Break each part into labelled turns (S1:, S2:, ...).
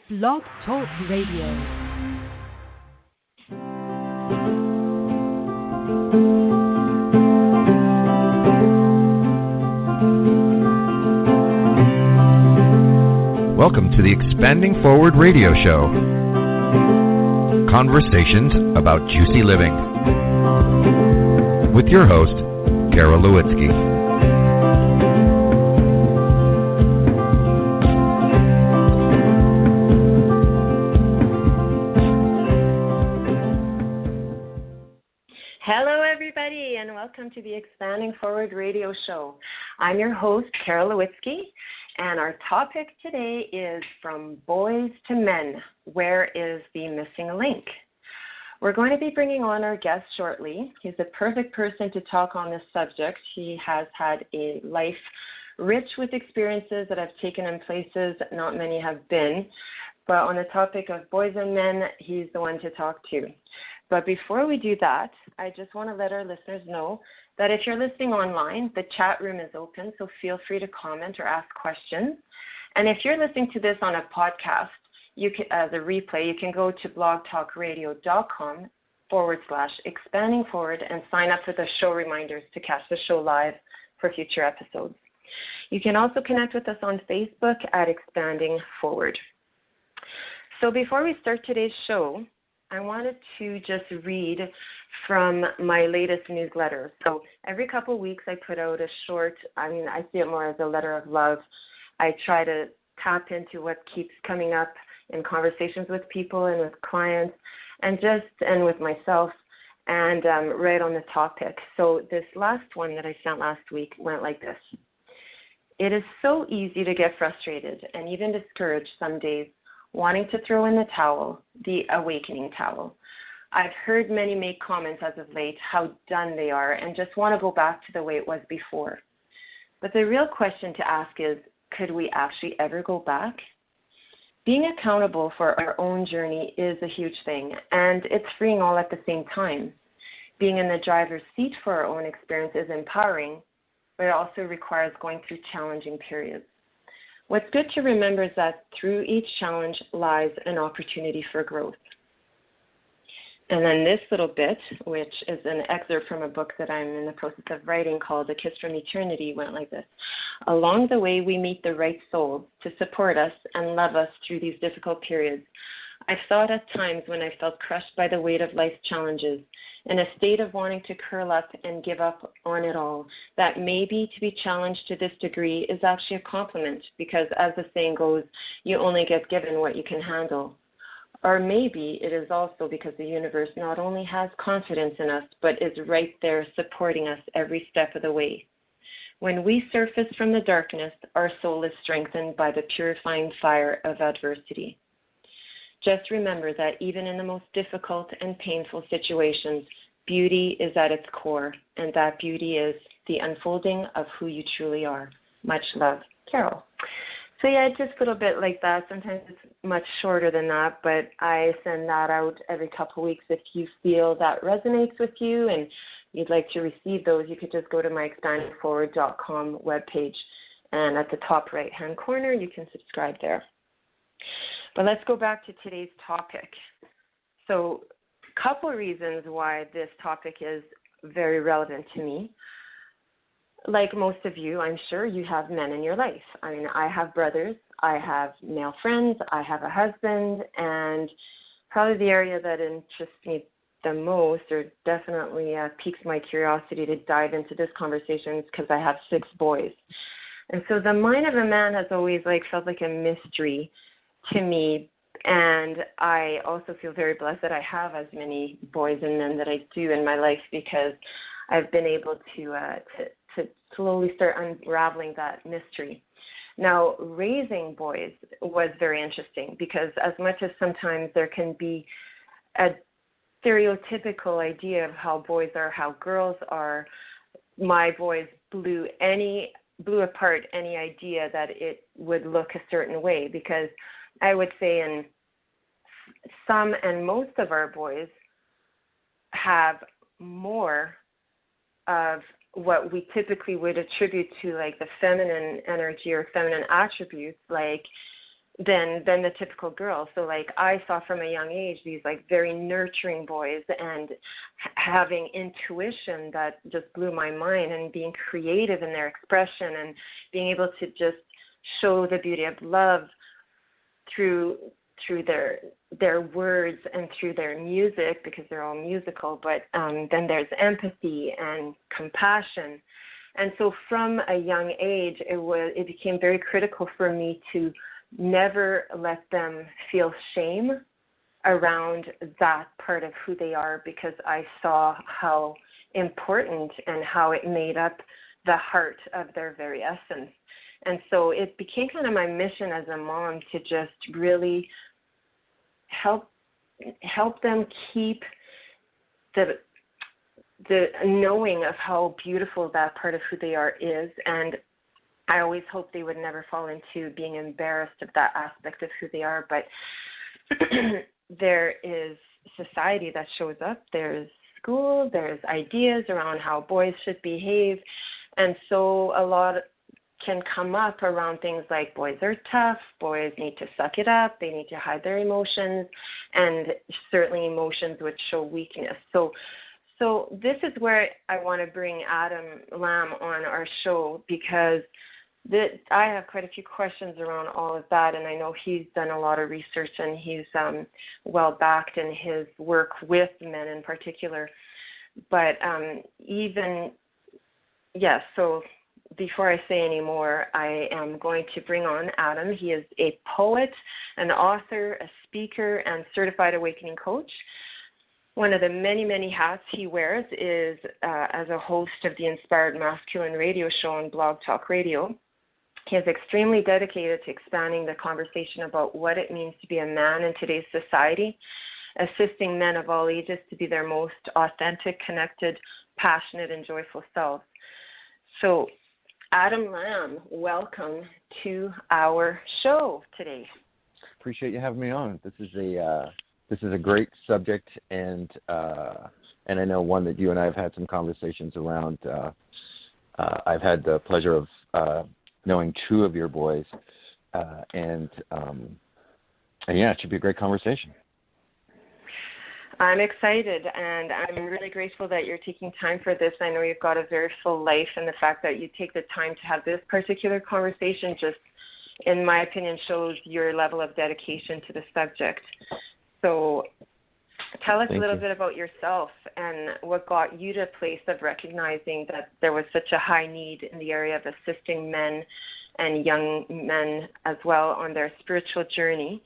S1: Blog Talk Radio.
S2: Welcome to the Expanding Forward radio show. Conversations about juicy living. With your host, Carole Lewitsky.
S3: Hello, everybody, and welcome to the Expanding Forward radio show. I'm your host, Carole Lewitsky, and our topic today is From Boys to Men, Where is the Missing Link? We're going to be bringing on our guest shortly. He's the perfect person to talk on this subject. He has had a life rich with experiences that have taken him places not many have been. But on the topic of boys and men, he's the one to talk to. But before we do that, I just want to let our listeners know that if you're listening online, the chat room is open, so feel free to comment or ask questions. And if you're listening to this on a podcast, you can, as a replay, you can go to blogtalkradio.com/expanding forward and sign up for the show reminders to catch the show live for future episodes. You can also connect with us on Facebook at Expanding Forward. So before we start today's show, I wanted to just read from my latest newsletter. So every couple of weeks I put out a short, I see it more as a letter of love. I try to tap into what keeps coming up in conversations with people and with clients and with myself and right on the topic. So this last one that I sent last week went like this. It is so easy to get frustrated and even discouraged some days, wanting to throw in the towel, the awakening towel. I've heard many make comments as of late how done they are and just want to go back to the way it was before. But the real question to ask is, could we actually ever go back? Being accountable for our own journey is a huge thing, and it's freeing all at the same time. Being in the driver's seat for our own experience is empowering, but it also requires going through challenging periods. What's good to remember is that through each challenge lies an opportunity for growth. And then this little bit, which is an excerpt from a book that I'm in the process of writing called A Kiss from Eternity, went like this. Along the way, we meet the right souls to support us and love us through these difficult periods. I've thought at times when I felt crushed by the weight of life's challenges, in a state of wanting to curl up and give up on it all, that maybe to be challenged to this degree is actually a compliment because, as the saying goes, you only get given what you can handle. Or maybe it is also because the universe not only has confidence in us, but is right there supporting us every step of the way. When we surface from the darkness, our soul is strengthened by the purifying fire of adversity. Just remember that even in the most difficult and painful situations, beauty is at its core, and that beauty is the unfolding of who you truly are. Much love, Carole. So yeah, just a little bit like that. Sometimes it's much shorter than that, but I send that out every couple of weeks. If you feel that resonates with you and you'd like to receive those, you could just go to my expandingforward.com webpage, and at the top right-hand corner, you can subscribe there. But let's go back to today's topic. So a couple of reasons why this topic is very relevant to me. Like most of you, I'm sure you have men in your life. I have brothers, I have male friends, I have a husband, and probably the area that interests me the most or definitely piques my curiosity to dive into this conversation is because I have 6 boys. And so the mind of a man has always felt like a mystery to me, and I also feel very blessed that I have as many boys and men that I do in my life because I've been able to slowly start unraveling that mystery. Now, raising boys was very interesting because as much as sometimes there can be a stereotypical idea of how boys are, how girls are, my boys blew apart any idea that it would look a certain way because I would say in some and most of our boys have more of what we typically would attribute to the feminine energy or feminine attributes, like than the typical girl. So like I saw from a young age these like very nurturing boys and having intuition that just blew my mind, and being creative in their expression and being able to just show the beauty of love through their words and through their music, because they're all musical. But then there's empathy and compassion. And so from a young age, it became very critical for me to never let them feel shame around that part of who they are, because I saw how important and how it made up the heart of their very essence. And so it became kind of my mission as a mom to just really help them keep the knowing of how beautiful that part of who they are is. And I always hoped they would never fall into being embarrassed of that aspect of who they are. But there is society that shows up. There's school. There's ideas around how boys should behave. And so a lot can come up around things like boys are tough, boys need to suck it up, they need to hide their emotions, and certainly emotions which show weakness. So this is where I want to bring Adam Lamb on our show, because I have quite a few questions around all of that, and I know he's done a lot of research, and he's well-backed in his work with men in particular. But so before I say any more, I am going to bring on Adam. He is a poet, an author, a speaker, and certified awakening coach. One of the many, many hats he wears is as a host of the Inspired Masculine radio show on Blog Talk Radio. He is extremely dedicated to expanding the conversation about what it means to be a man in today's society, assisting men of all ages to be their most authentic, connected, passionate, and joyful selves. So, Adam Lamb, welcome to our show today.
S4: Appreciate you having me on. This is a great subject, and I know one that you and I have had some conversations around. I've had the pleasure of knowing two of your boys, and yeah, it should be a great conversation.
S3: I'm excited, and I'm really grateful that you're taking time for this. I know you've got a very full life, and the fact that you take the time to have this particular conversation just, in my opinion, shows your level of dedication to the subject. So tell us a little bit about yourself and what got you to a place of recognizing that there was such a high need in the area of assisting men and young men as well on their spiritual journey.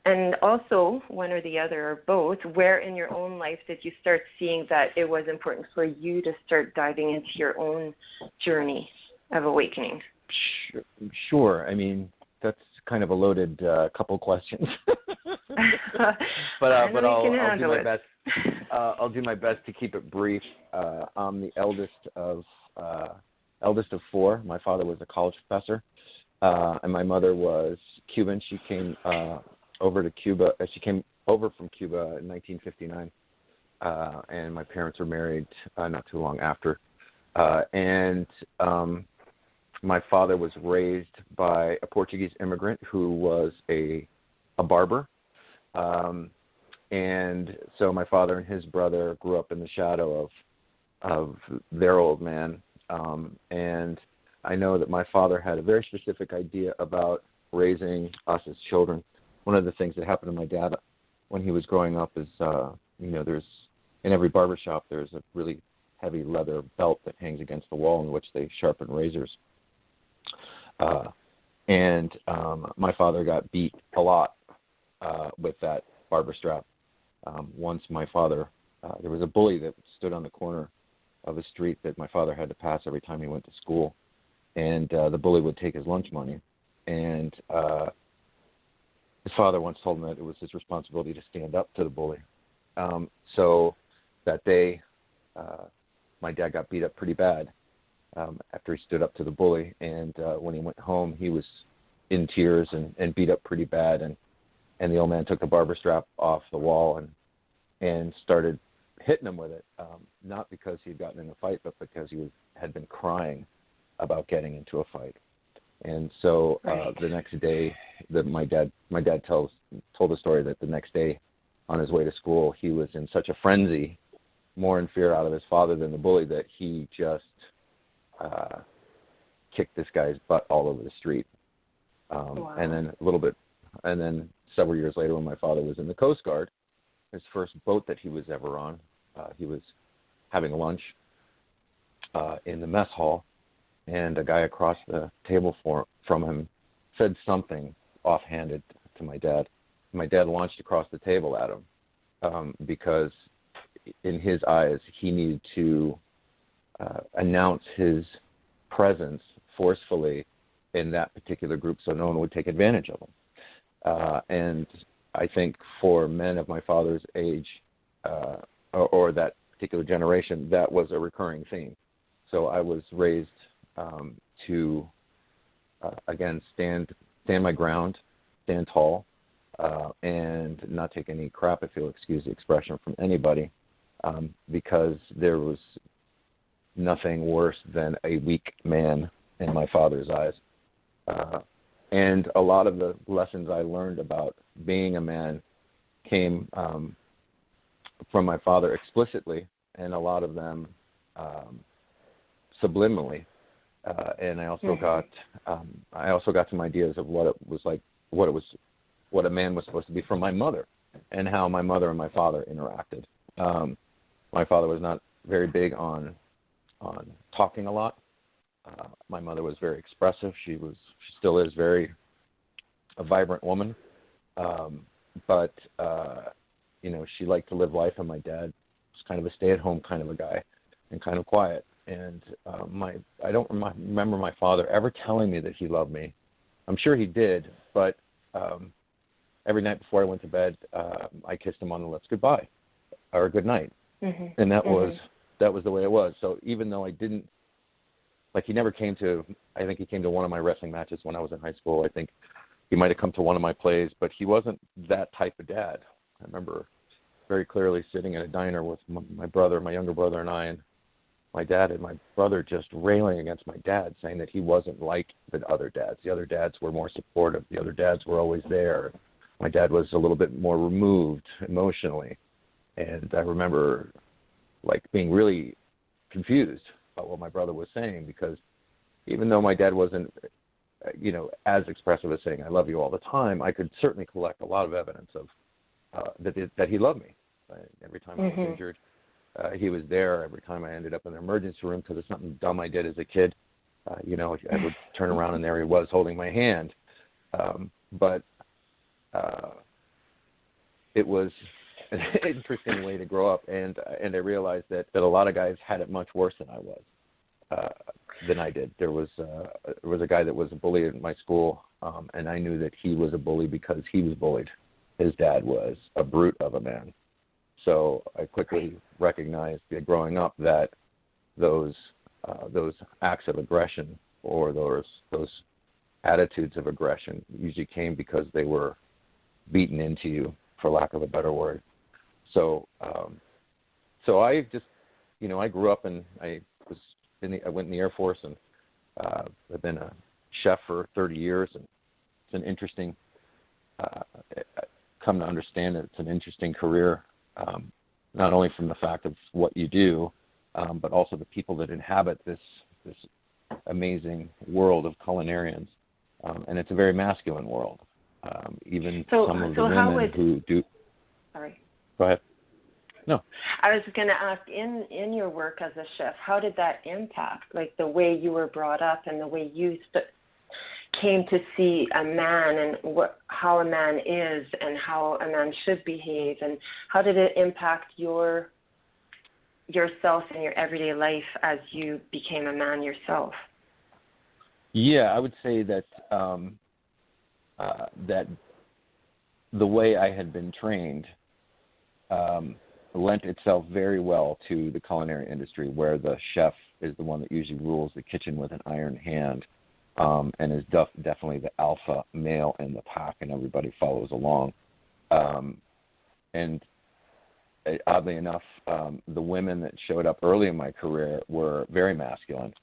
S3: And also, one or the other or both, where in your own life did you start seeing that it was important for you to start diving into your own journey of awakening?
S4: Sure. I mean, that's kind of a loaded couple questions. but I'll do my best. I'll do my best to keep it brief. I'm the eldest of four. My father was a college professor, and my mother was Cuban. She came over to Cuba. She came over from Cuba in 1959, and my parents were married not too long after. And my father was raised by a Portuguese immigrant who was a barber. And so my father and his brother grew up in the shadow of their old man. And I know that my father had a very specific idea about raising us as children. One of the things that happened to my dad when he was growing up is, there's in every barbershop there's a really heavy leather belt that hangs against the wall in which they sharpen razors. And my father got beat a lot with that barber strap. Once my father, there was a bully that stood on the corner of a street that my father had to pass every time he went to school. And the bully would take his lunch money. And his father once told him that it was his responsibility to stand up to the bully. So that day, my dad got beat up pretty bad after he stood up to the bully. And when he went home, he was in tears and beat up pretty bad. And the old man took the barber strap off the wall and started hitting him with it, not because he'd gotten in a fight, but because he had been crying about getting into a fight. And so the next day, my dad told the story that the next day, on his way to school, he was in such a frenzy, more in fear out of his father than the bully, that he just kicked this guy's butt all over the street.
S3: Wow.
S4: And then several years later, when my father was in the Coast Guard, his first boat that he was ever on, he was having lunch in the mess hall, and a guy across the table from him said something offhanded to my dad. My dad launched across the table at him because in his eyes he needed to announce his presence forcefully in that particular group so no one would take advantage of him. And I think for men of my father's age or that particular generation, that was a recurring theme. So I was raised to, again, stand my ground, stand tall, and not take any crap, if you'll excuse the expression, from anybody, because there was nothing worse than a weak man in my father's eyes. And a lot of the lessons I learned about being a man came from my father explicitly, and a lot of them subliminally. And I also got some ideas of what it was like, what a man was supposed to be from my mother, and how my mother and my father interacted. My father was not very big on talking a lot. My mother was very expressive. She still is a vibrant woman. But she liked to live life, and my dad was kind of a stay-at-home kind of a guy and kind of quiet. And I don't remember my father ever telling me that he loved me. I'm sure he did, but every night before I went to bed, I kissed him on the lips goodbye or good night. Mm-hmm. And that was the way it was. So even though I didn't, he never came to, I think he came to one of my wrestling matches when I was in high school. I think he might have come to one of my plays, but he wasn't that type of dad. I remember very clearly sitting in a diner with my brother, my younger brother, and I, and my dad and my brother just railing against my dad, saying that he wasn't like the other dads. The other dads were more supportive. The other dads were always there. My dad was a little bit more removed emotionally. And I remember being really confused about what my brother was saying, because even though my dad wasn't, as expressive as saying, I love you all the time, I could certainly collect a lot of evidence of that he loved me. Every time I was injured, he was there. Every time I ended up in the emergency room because of something dumb I did as a kid, I would turn around and there he was holding my hand. But it was an interesting way to grow up, and I realized that a lot of guys had it much worse than I did. There was a guy that was a bully at my school, and I knew that he was a bully because he was bullied. His dad was a brute of a man. So I quickly recognized growing up that those acts of aggression or those attitudes of aggression usually came because they were beaten into you, for lack of a better word. So I just, I grew up and I went in the Air Force, and I've been a chef for 30 years, and it's an interesting, come to understand that it's an interesting career, not only from the fact of what you do, but also the people that inhabit this amazing world of culinarians, and it's a very masculine world. Even some of the women who do.
S3: Sorry.
S4: Go ahead. No.
S3: I was going to ask, in your work as a chef, how did that impact, the way you were brought up and the way you came to see a man and how a man is and how a man should behave, and how did it impact yourself in your everyday life as you became a man yourself?
S4: Yeah, I would say that that the way I had been trained lent itself very well to the culinary industry, where the chef is the one that usually rules the kitchen with an iron hand, and is definitely the alpha male in the pack, and everybody follows along. And oddly enough, the women that showed up early in my career were very masculine.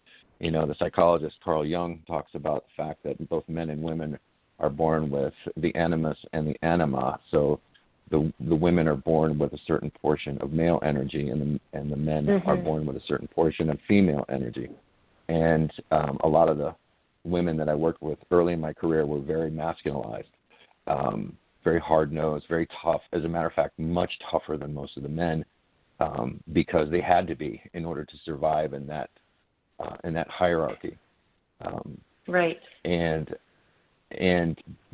S4: The psychologist Carl Jung talks about the fact that both men and women are born with the animus and the anima. So the women are born with a certain portion of male energy, and the men are born with a certain portion of female energy. And a lot of the women that I worked with early in my career were very masculinized, very hard-nosed, very tough. As a matter of fact, much tougher than most of the men, because they had to be in order to survive in that hierarchy.
S3: Right.
S4: And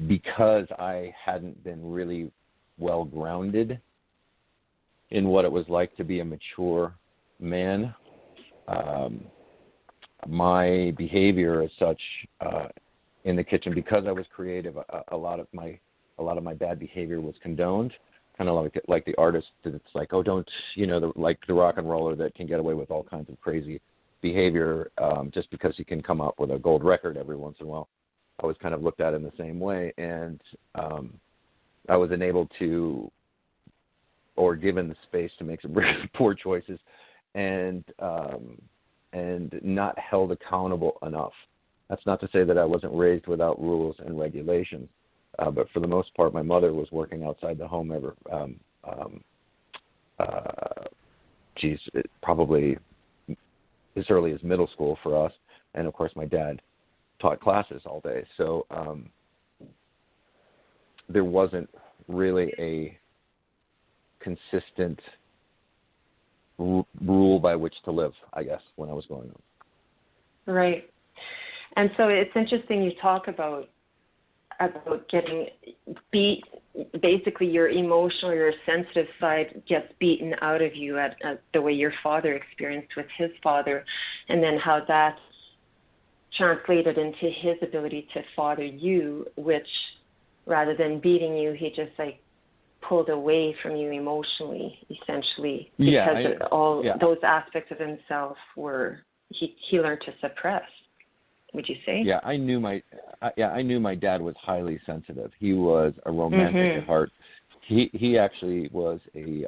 S4: because I hadn't been really well grounded in what it was like to be a mature man, my behavior as such in the kitchen, because I was creative, a lot of my bad behavior was condoned. Kind of like the artist that's like, oh, don't, like the rock and roller that can get away with all kinds of crazy behavior just because he can come up with a gold record every once in a while. I was kind of looked at in the same way, and I was enabled to, or given the space to make some really poor choices, and not held accountable enough. That's not to say that I wasn't raised without rules and regulations, but for the most part, my mother was working outside the home probably as early as middle school for us, and of course my dad taught classes all day. So there wasn't really a consistent rule by which to live, I guess, when I was growing up.
S3: Right. And so it's interesting you talk about getting beat. Basically, your emotional, your sensitive side gets beaten out of you at the way your father experienced with his father, and then how that translated into his ability to father you, which rather than beating you, he just pulled away from you emotionally, essentially, because those aspects of himself he learned to suppress. Would you say?
S4: Yeah, I knew my dad was highly sensitive. He was a romantic at heart. He actually was he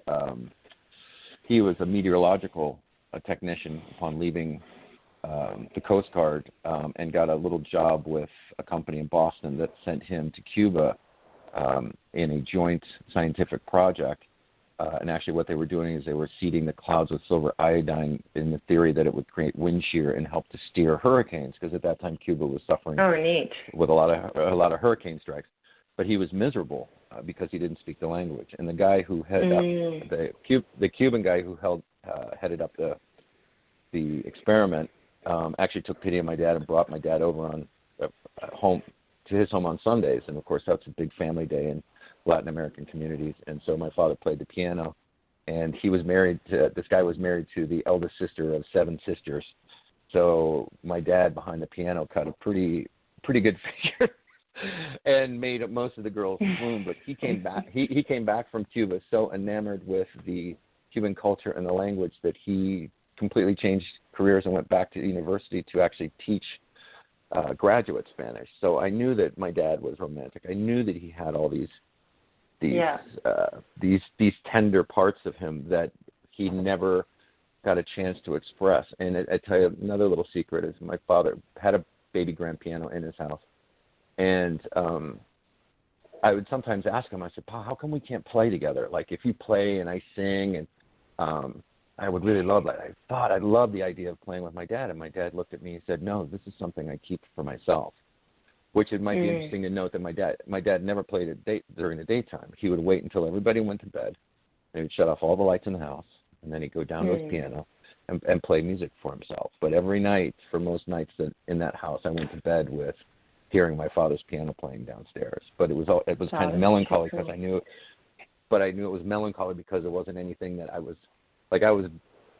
S4: was a meteorological technician upon leaving the Coast Guard, and got a little job with a company in Boston that sent him to Cuba in a joint scientific project. And actually what they were doing is they were seeding the clouds with silver iodine in the theory that it would create wind shear and help to steer hurricanes, because at that time Cuba was suffering with a lot of hurricane strikes. But he was miserable because he didn't speak the language. And the guy who headed up the Cuban guy who headed up the experiment actually took pity on my dad and brought my dad over on home to his home on Sundays. And of course that's a big family day in Latin American communities. And so my father played the piano, and he was married to, this guy was married to the eldest sister of 7 sisters. So my dad behind the piano cut a pretty good figure and made most of the girls swoon. But he came back. He came back from Cuba so enamored with the Cuban culture and the language that he completely changed careers and went back to university to actually teach graduate Spanish. So I knew that my dad was romantic. I knew that he had all these tender parts of him that he never got a chance to express. And I tell you another little secret is my father had a baby grand piano in his house, and I would sometimes ask him, I said, Pa, how come we can't play together? Like if you play and I sing, and I would really love that. I thought I'd love the idea of playing with my dad, and my dad looked at me and said, no, this is something I keep for myself. Which it might be interesting to note that my dad never played during the daytime. He would wait until everybody went to bed, and he would shut off all the lights in the house, and then he'd go down to his piano and play music for himself. But every night, for most nights in that house, I went to bed with hearing my father's piano playing downstairs. But it was kind of melancholy because I knew it was melancholy because it wasn't anything that I was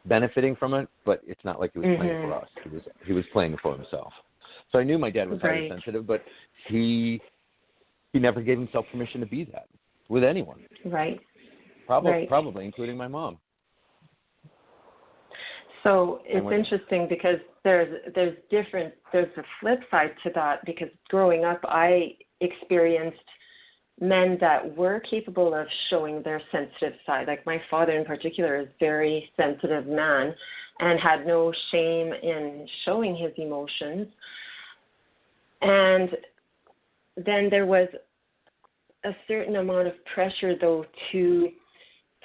S4: benefiting from it, but it's not like he was playing for us. He was playing for himself. So I knew my dad was highly sensitive, but he never gave himself permission to be that with anyone.
S3: Right.
S4: Probably including my mom.
S3: So it's interesting because there's a flip side to that, because growing up I experienced men that were capable of showing their sensitive side. Like my father in particular is a very sensitive man and had no shame in showing his emotions. And then there was a certain amount of pressure, though, to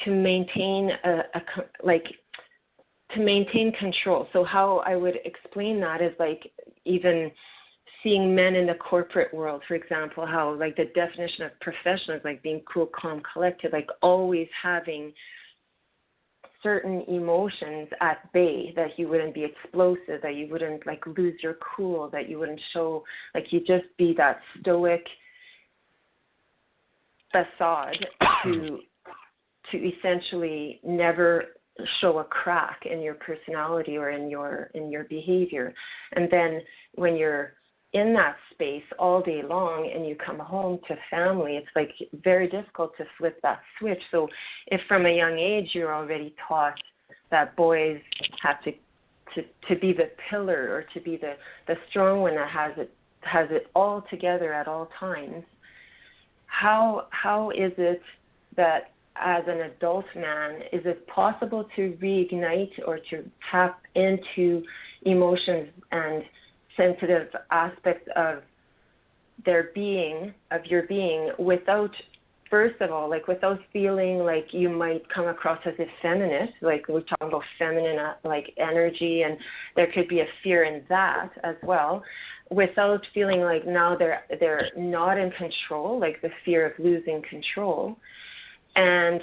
S3: maintain to maintain control. So how I would explain that is like even seeing men in the corporate world, for example, how like the definition of professional is like being cool, calm, collected, like always having certain emotions at bay, that you wouldn't be explosive, that you wouldn't like lose your cool, that you wouldn't show, like you just be that stoic facade to essentially never show a crack in your personality or in your behavior. And then when you're in that space all day long and you come home to family, it's like very difficult to flip that switch. So if from a young age you're already taught that boys have to be the pillar or to be the strong one that has it all together at all times, how is it that as an adult man, is it possible to reignite or to tap into emotions and sensitive aspects of your being, without, first of all, like without feeling like you might come across as effeminate, like we're talking about feminine like energy, and there could be a fear in that as well, without feeling like now they're not in control, like the fear of losing control. And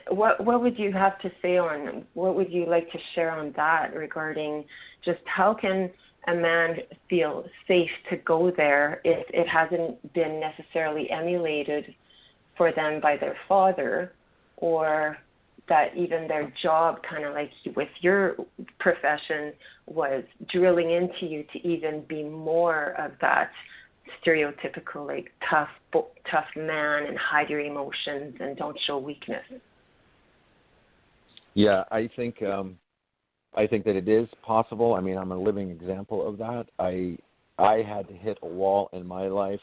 S3: what would you have to say on, what would you like to share on that regarding just how can a man feel safe to go there if it hasn't been necessarily emulated for them by their father, or that even their job, kind of like with your profession, was drilling into you to even be more of that stereotypical like tough man and hide your emotions and don't show weakness?
S4: Yeah, I think that it is possible. I mean, I'm a living example of that. I had to hit a wall in my life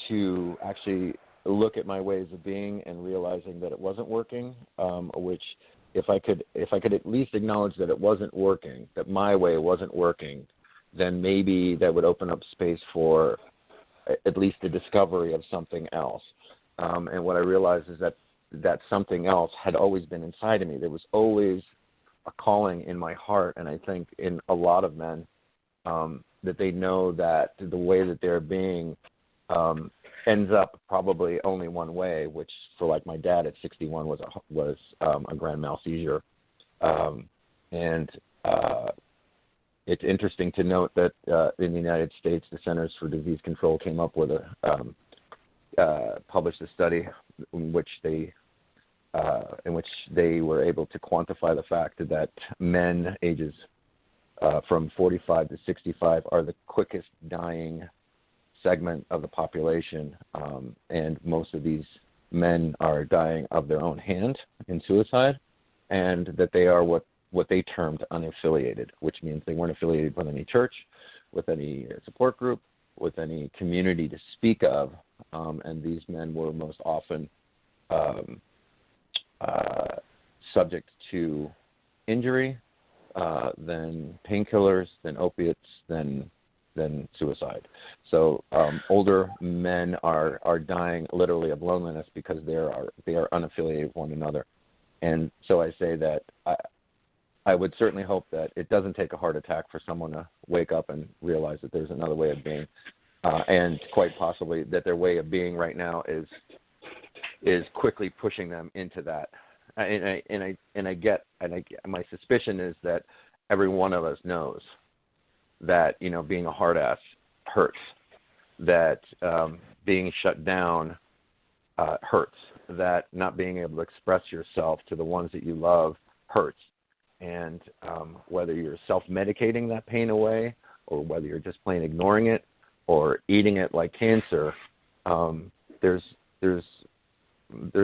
S4: to actually look at my ways of being and realizing that it wasn't working, which if I could at least acknowledge that it wasn't working, that my way wasn't working, then maybe that would open up space for at least the discovery of something else. And what I realized is that something else had always been inside of me. There was always a calling in my heart, and I think in a lot of men, that they know that the way that they're being ends up probably only one way, which for like my dad at 61 was a grand mal seizure. And it's interesting to note that in the United States, the Centers for Disease Control came up with published a study in which they were able to quantify the fact that men ages from 45 to 65 are the quickest dying segment of the population, and most of these men are dying of their own hand in suicide, and that they are what they termed unaffiliated, which means they weren't affiliated with any church, with any support group, with any community to speak of, and these men were most often subject to injury, then painkillers, then opiates, then suicide. So older men are dying literally of loneliness because they are unaffiliated with one another. And so I say that I would certainly hope that it doesn't take a heart attack for someone to wake up and realize that there's another way of being, and quite possibly that their way of being right now is quickly pushing them into that. My suspicion is that every one of us knows that, you know, being a hard ass hurts, that being shut down hurts, that not being able to express yourself to the ones that you love hurts. And whether you're self-medicating that pain away, or whether you're just plain ignoring it, or eating it like cancer, there's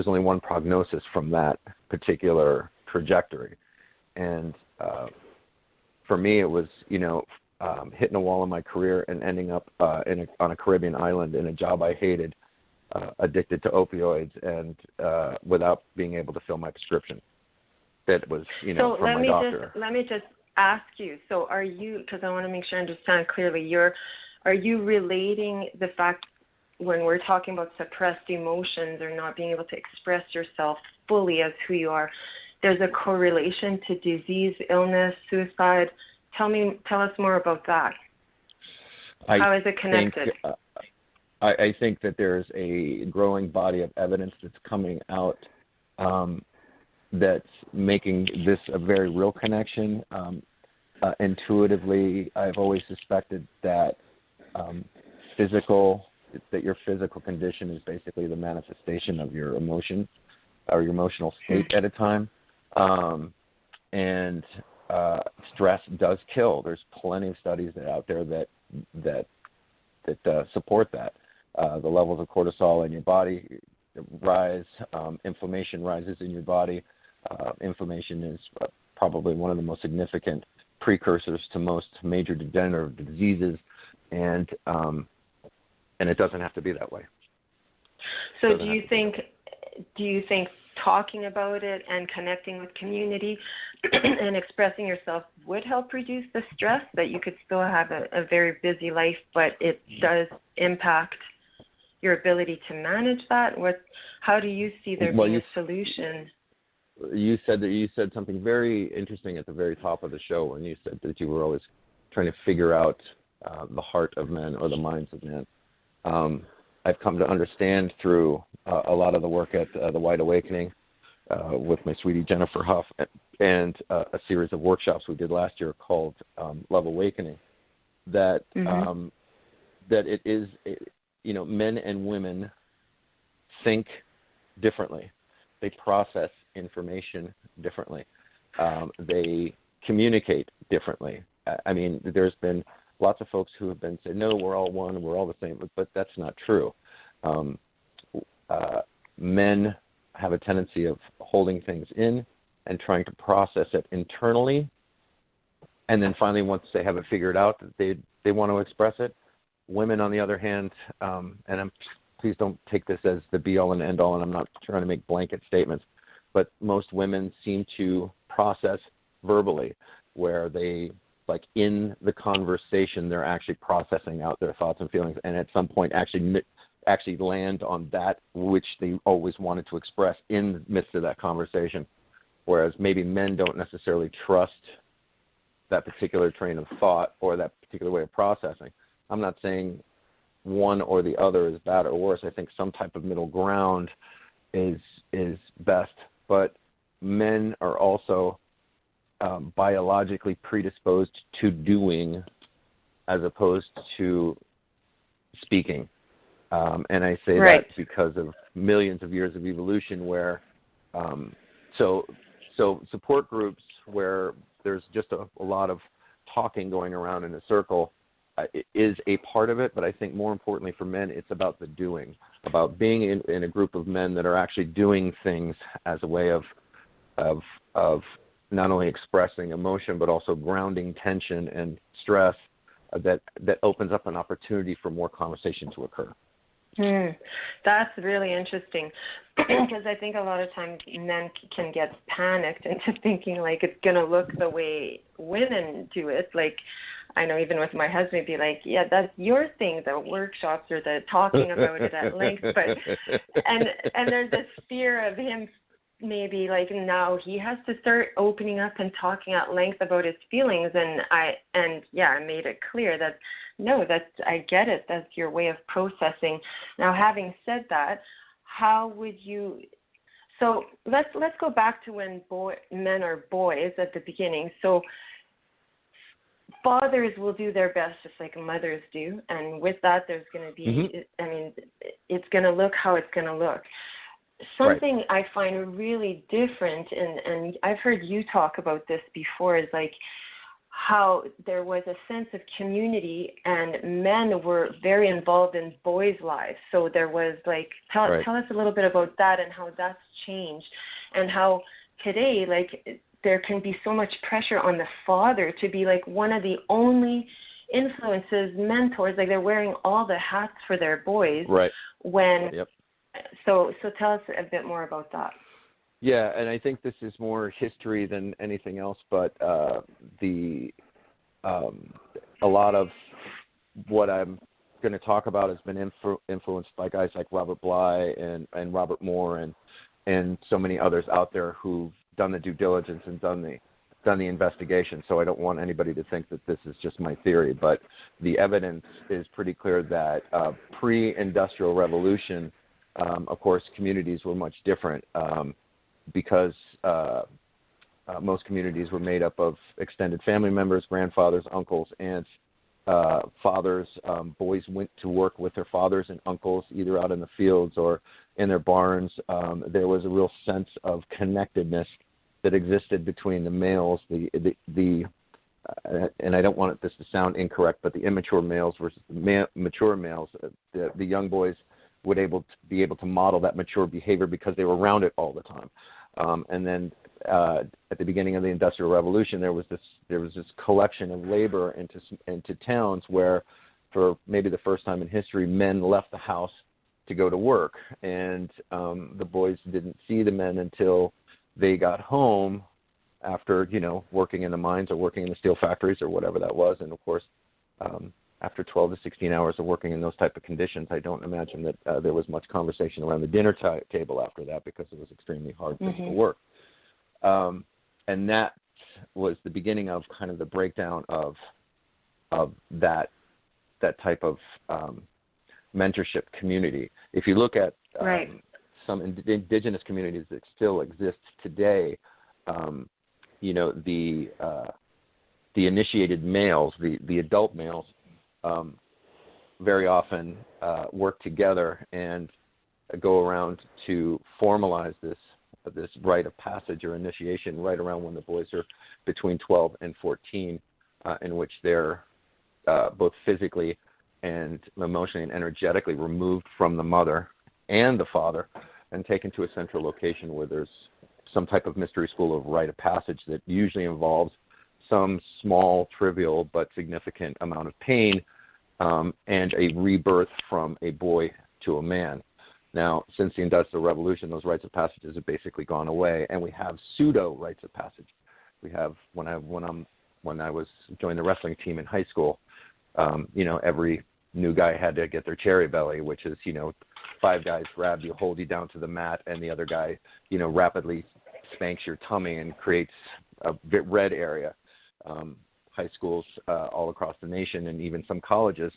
S4: only one prognosis from that particular trajectory. And for me, it was, you know, hitting a wall in my career and ending up on a Caribbean island in a job I hated, addicted to opioids and without being able to fill my prescription. That was,
S3: so
S4: from my doctor.
S3: Let me just ask you. So are you, because I want to make sure I understand clearly, are you relating the fact when we're talking about suppressed emotions or not being able to express yourself fully as who you are, there's a correlation to disease, illness, suicide? Tell us more about that. How is it connected?
S4: I think that there's a growing body of evidence that's coming out that's making this a very real connection. Intuitively, I've always suspected that your physical condition is basically the manifestation of your emotion or your emotional state at a time. And stress does kill. There's plenty of studies out there that support that. The levels of cortisol in your body rise. Inflammation rises in your body. Inflammation is probably one of the most significant precursors to most major degenerative diseases, and it doesn't have to be that way.
S3: So do you think talking about it and connecting with community and expressing yourself would help reduce the stress, that you could still have a very busy life, but it does impact your ability to manage that? How do you see there being a solution?
S4: You said something very interesting at the very top of the show when you said that you were always trying to figure out the heart of men or the minds of men. I've come to understand through a lot of the work at the Wide Awakening with my sweetie Jennifer Huff and a series of workshops we did last year called Love Awakening, that that it is, men and women think differently. They process information differently. They communicate differently. I mean, there's been lots of folks who have been saying, no, we're all one, we're all the same, but that's not true. Men have a tendency of holding things in and trying to process it internally, and then finally, once they have it figured out, they want to express it. Women, on the other hand, please don't take this as the be-all and end-all, and I'm not trying to make blanket statements, but most women seem to process verbally, where they, like in the conversation, they're actually processing out their thoughts and feelings, and at some point actually land on that which they always wanted to express in the midst of that conversation, whereas maybe men don't necessarily trust that particular train of thought or that particular way of processing. I'm not saying one or the other is bad or worse. I think some type of middle ground is best, but men are also biologically predisposed to doing as opposed to speaking. And I say that because of millions of years of evolution where so support groups where there's just a lot of talking going around in a circle is a part of it, but I think more importantly for men, it's about the doing, about being in a group of men that are actually doing things as a way of not only expressing emotion, but also grounding tension and stress that opens up an opportunity for more conversation to occur.
S3: That's really interesting because I think a lot of times men can get panicked into thinking like it's going to look the way women do it. Like I know even with my husband, be like, yeah, that's your thing, the workshops or the talking about it at length. But and there's this fear of him maybe like now he has to start opening up and talking at length about his feelings. And I made it clear that no, I get it. That's your way of processing. Now, having said that, how would you? So let's go back to when men are boys at the beginning. So fathers will do their best just like mothers do, and with that, there's going to be. I mean, it's going to look how it's going to look. Something I find really different, and I've heard you talk about this before, is like how there was a sense of community and men were very involved in boys' lives. So there was like, tell us a little bit about that and how that's changed and how today, like, there can be so much pressure on the father to be like one of the only influences, mentors, like they're wearing all the hats for their boys when So tell us a bit more about that.
S4: Yeah, and I think this is more history than anything else, but a lot of what I'm going to talk about has been influenced by guys like Robert Bly and Robert Moore and so many others out there who've done the due diligence and done the investigation. So I don't want anybody to think that this is just my theory, but the evidence is pretty clear that pre-industrial revolution, of course, communities were much different because most communities were made up of extended family members, grandfathers, uncles, aunts, fathers. Boys went to work with their fathers and uncles, either out in the fields or in their barns. There was a real sense of connectedness that existed between the males, and I don't want this to sound incorrect, but the immature males versus the mature males. The young boys would be able to model that mature behavior because they were around it all the time. And then at the beginning of the Industrial Revolution, there was this collection of labor into towns where, for maybe the first time in history, men left the house to go to work, and the boys didn't see the men until they got home after, working in the mines or working in the steel factories or whatever that was. And of course, after 12 to 16 hours of working in those type of conditions, I don't imagine that there was much conversation around the dinner table after that, because it was extremely hard physical work. And that was the beginning of kind of the breakdown of that type of mentorship community. If you look at some indigenous communities that still exist today, the initiated males, the adult males, very often work together and go around to formalize this rite of passage or initiation right around when the boys are between 12 and 14, in which they're both physically and emotionally and energetically removed from the mother and the father and taken to a central location where there's some type of mystery school of rite of passage that usually involves some small, trivial, but significant amount of pain, and a rebirth from a boy to a man. Now, since the Industrial Revolution, those rites of passages have basically gone away, and we have pseudo rites of passage. We have when I was joined the wrestling team in high school, every new guy had to get their cherry belly, which is 5 guys grab you, hold you down to the mat, and the other guy rapidly spanks your tummy and creates a red area. High schools all across the nation, and even some colleges,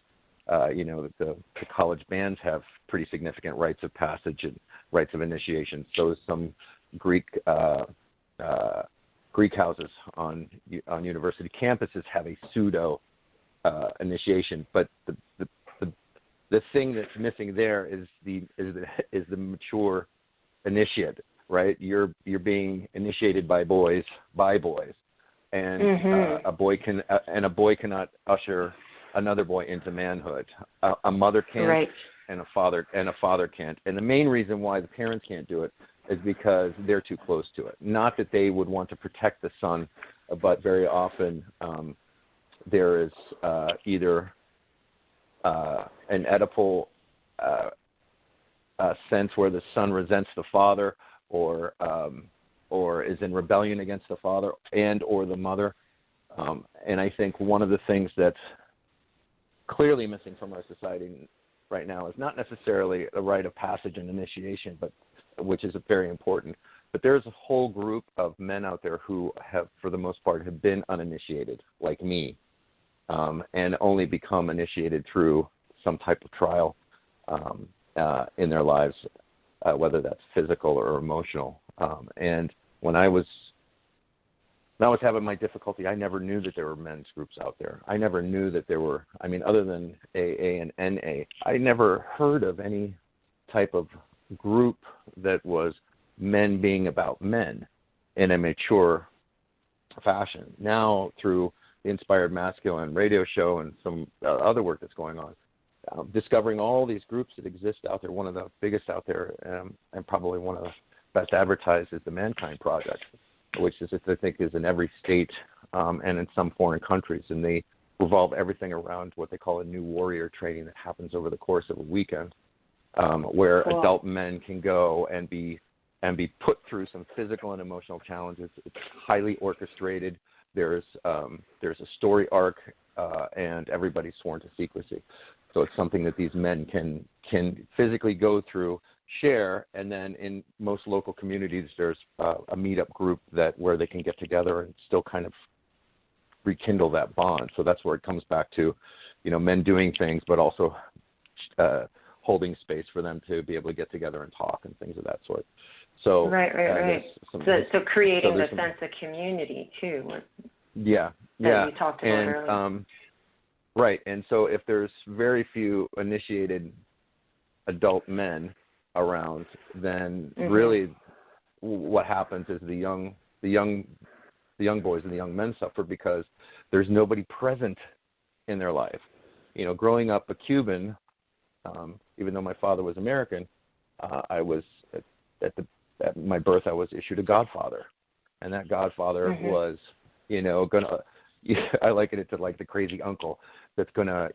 S4: the college bands have pretty significant rites of passage and rites of initiation. So some Greek houses on university campuses have a pseudo initiation, but the thing that's missing there is the mature initiate, right? You're being initiated by boys, and a boy cannot usher another boy into manhood. A mother can't, and a father can't. And the main reason why the parents can't do it is because they're too close to it. Not that they would want to protect the son, but very often there is either an Oedipal sense where the son resents the father, or is in rebellion against the father and or the mother. And I think one of the things that's clearly missing from our society right now is not necessarily a rite of passage and initiation, but which is very important. But there's a whole group of men out there who have, for the most part, have been uninitiated, like me, and only become initiated through some type of trial in their lives, whether that's physical or emotional. And when I was having my difficulty, I never knew that there were men's groups out there. I never knew that there were, other than AA and NA, I never heard of any type of group that was men being about men in a mature fashion. Now, through the Inspired Masculine radio show and some other work that's going on, discovering all these groups that exist out there. One of the biggest out there, and probably one of the best advertised, is the Mankind Project, which is, I think, is in every state and in some foreign countries. And they revolve everything around what they call a new warrior training that happens over the course of a weekend. where
S3: Cool.
S4: adult men can go and be put through some physical and emotional challenges. It's highly orchestrated. There's a story arc, and everybody's sworn to secrecy. So it's something that these men can physically go through, share, and then in most local communities, there's a meetup group where they can get together and still kind of rekindle that bond. So that's where it comes back to, men doing things, but also holding space for them to be able to get together and talk and things of that sort. So
S3: right. So creating the sense of community too.
S4: Yeah.
S3: That you talked about earlier.
S4: Right. And so if there's very few initiated adult men around, then really what happens is the young boys and the young men suffer because there's nobody present in their life. Growing up a Cuban, even though my father was American, I was at my birth I was issued a godfather, and that godfather was, gonna. I liken it to like the crazy uncle that's gonna,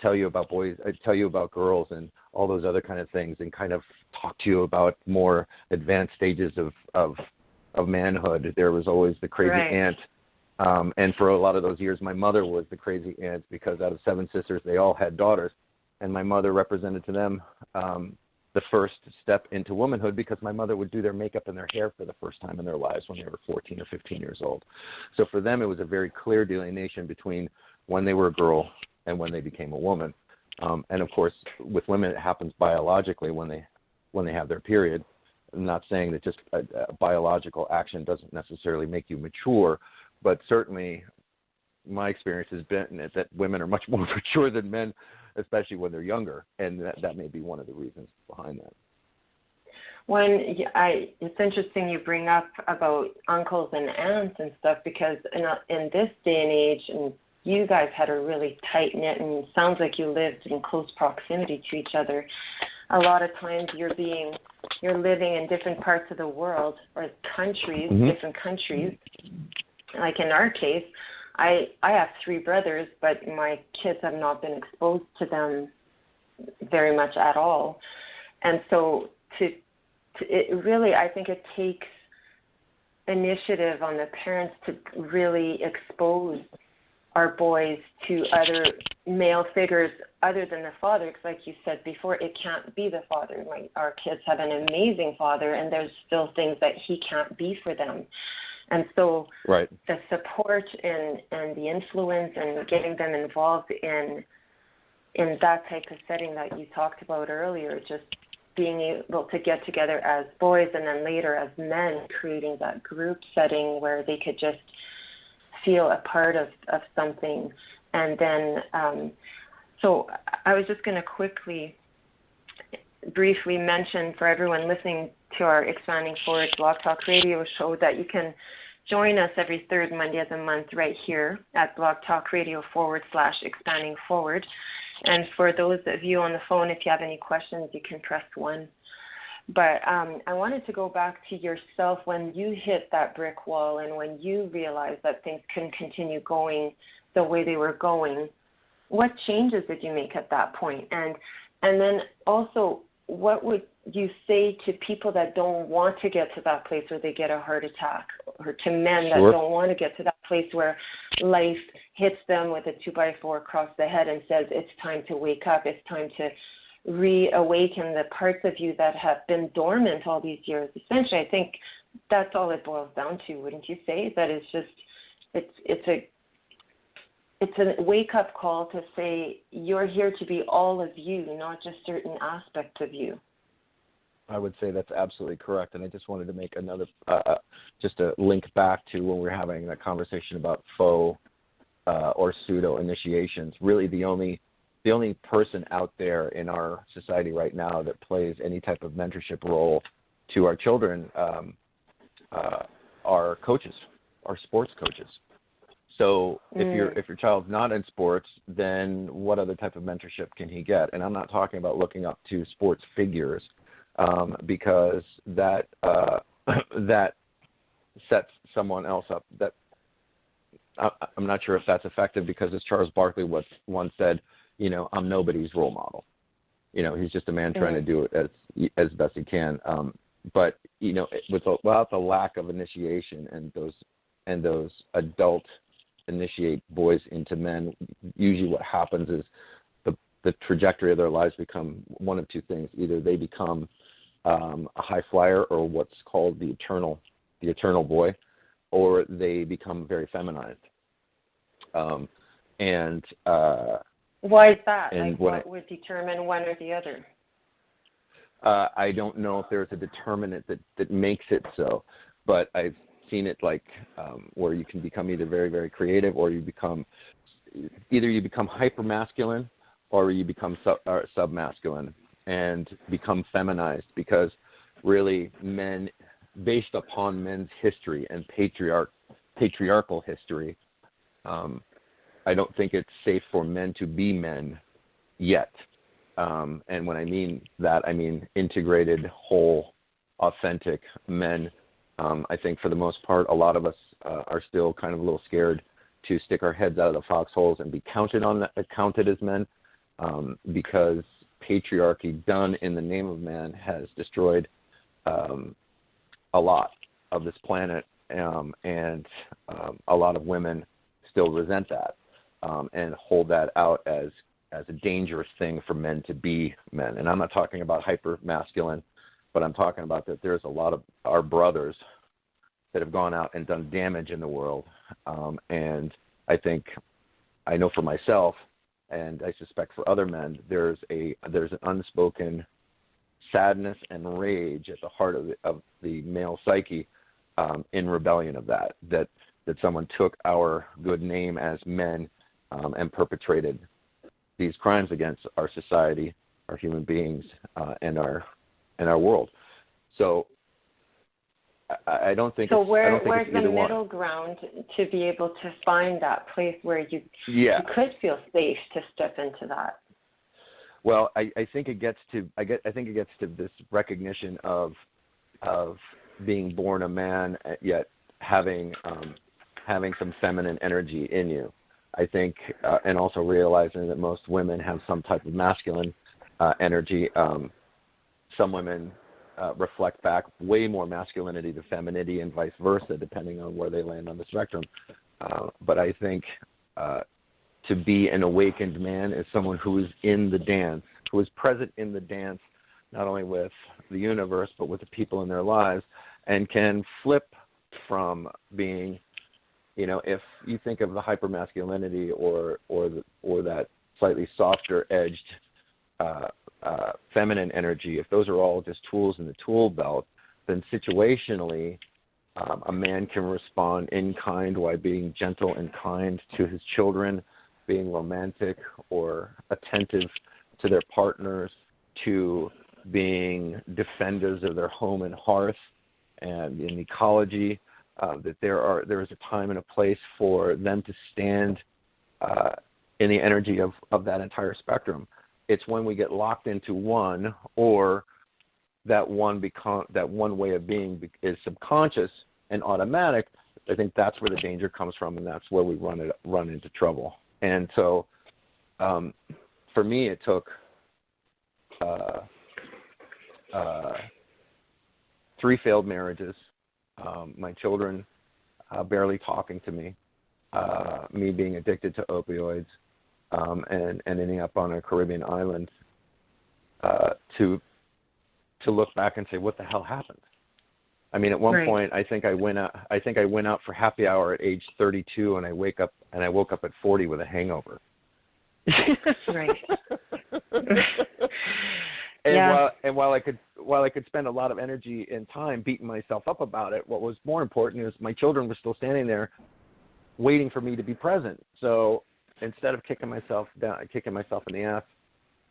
S4: tell you about boys, tell you about girls, and all those other kind of things, and kind of talk to you about more advanced stages of manhood. There was always the crazy aunt. And for a lot of those years, my mother was the crazy aunt because out of 7 sisters, they all had daughters. And my mother represented to them the first step into womanhood because my mother would do their makeup and their hair for the first time in their lives when they were 14 or 15 years old. So for them, it was a very clear delineation between when they were a girl and when they became a woman. And, of course, with women, it happens biologically when they have their period. I'm not saying that just a biological action doesn't necessarily make you mature, but certainly my experience has been that women are much more mature than men, especially when they're younger, and that may be one of the reasons behind that.
S3: It's interesting you bring up about uncles and aunts and stuff because in this day and age, and you guys had a really tight-knit, and it sounds like you lived in close proximity to each other. A lot of times you're living in different parts of the world or countries, different countries. Like in our case, I have 3 brothers, but my kids have not been exposed to them very much at all. And so it really, I think it takes initiative on the parents to really expose our boys to other male figures other than the father, because like you said before, it can't be the father. Our kids have an amazing father, and there's still things that he can't be for them. And so the support and the influence and getting them involved in that type of setting that you talked about earlier, just being able to get together as boys and then later as men, creating that group setting where they could just feel a part of something. And then, so I was just going to briefly mention for everyone listening to our Expanding Forward Blog Talk Radio show that you can join us every third Monday of the month right here at Blog Talk Radio /Expanding Forward. And for those of you on the phone, if you have any questions, you can press 1. But I wanted to go back to yourself when you hit that brick wall and when you realized that things couldn't continue going the way they were going. What changes did you make at that point? And then also, what would you say to people that don't want to get to that place where they get a heart attack, or to men that don't want to get to that place where life hits them with a 2x4 across the head and says, it's time to wake up, it's time to reawaken the parts of you that have been dormant all these years? Essentially, I think that's all it boils down to, wouldn't you say? That it's just, it's a wake-up call to say you're here to be all of you, not just certain aspects of you.
S4: I would say that's absolutely correct. And I just wanted to make another, just a link back to when we were having that conversation about faux or pseudo initiations. Really, the only person out there in our society right now that plays any type of mentorship role to our children are coaches, are sports coaches. So if your child's not in sports, then what other type of mentorship can he get? And I'm not talking about looking up to sports figures, because that that sets someone else up. That I'm not sure if that's effective, because as Charles Barkley once said, I'm nobody's role model. he's just a man trying to do it as best he can. But without the lack of initiation and those adult initiate boys into men, usually what happens is the trajectory of their lives become one of two things. Either they become a high flyer, or what's called the eternal boy, or they become very feminized.
S3: Why is that?
S4: And
S3: what would determine one or the other?
S4: I don't know if there's a determinant that makes it so, but I've seen it where you can become either very, very creative, or you become hyper masculine, or you become sub-masculine and become feminized, because really men, based upon men's history and patriarchal history, I don't think it's safe for men to be men yet. And when I mean that, I mean integrated, whole, authentic men. I think for the most part, a lot of us are still kind of a little scared to stick our heads out of the foxholes and be counted as men, because patriarchy done in the name of man has destroyed a lot of this planet, and a lot of women still resent that and hold that out as a dangerous thing for men to be men. And I'm not talking about hyper masculine, but I'm talking about that there's a lot of our brothers that have gone out and done damage in the world. And I know for myself, and I suspect for other men, there's an unspoken sadness and rage at the heart of the male psyche, in rebellion of that someone took our good name as men and perpetrated these crimes against our society, our human beings, and our world. So I don't think. So
S3: where's the middle ground to be able to find that place where you could feel safe to step into that?
S4: Well, I think it gets to this recognition of being born a man, yet having some feminine energy in you. I think, and also realizing that most women have some type of masculine energy. Some women reflect back way more masculinity to femininity, and vice versa, depending on where they land on the spectrum. But I think to be an awakened man is someone who is in the dance, who is present in the dance, not only with the universe, but with the people in their lives, and can flip from being, if you think of the hypermasculinity or that slightly softer edged feminine energy, if those are all just tools in the tool belt, then situationally a man can respond in kind while being gentle and kind to his children, being romantic or attentive to their partners, to being defenders of their home and hearth and in ecology. That there is a time and a place for them to stand in the energy of that entire spectrum. It's when we get locked into one, or that one way of being is subconscious and automatic. I think that's where the danger comes from, and that's where we run into trouble. And so, for me, it took 3 failed marriages. My children barely talking to me, me being addicted to opioids, and ending up on a Caribbean island, to look back and say, what the hell happened? I mean, at one point, I think I went out for happy hour at age 32, and I woke up at 40 with a hangover.
S3: Right.
S4: And while I could spend a lot of energy and time beating myself up about it, what was more important is my children were still standing there waiting for me to be present. So instead of kicking myself in the ass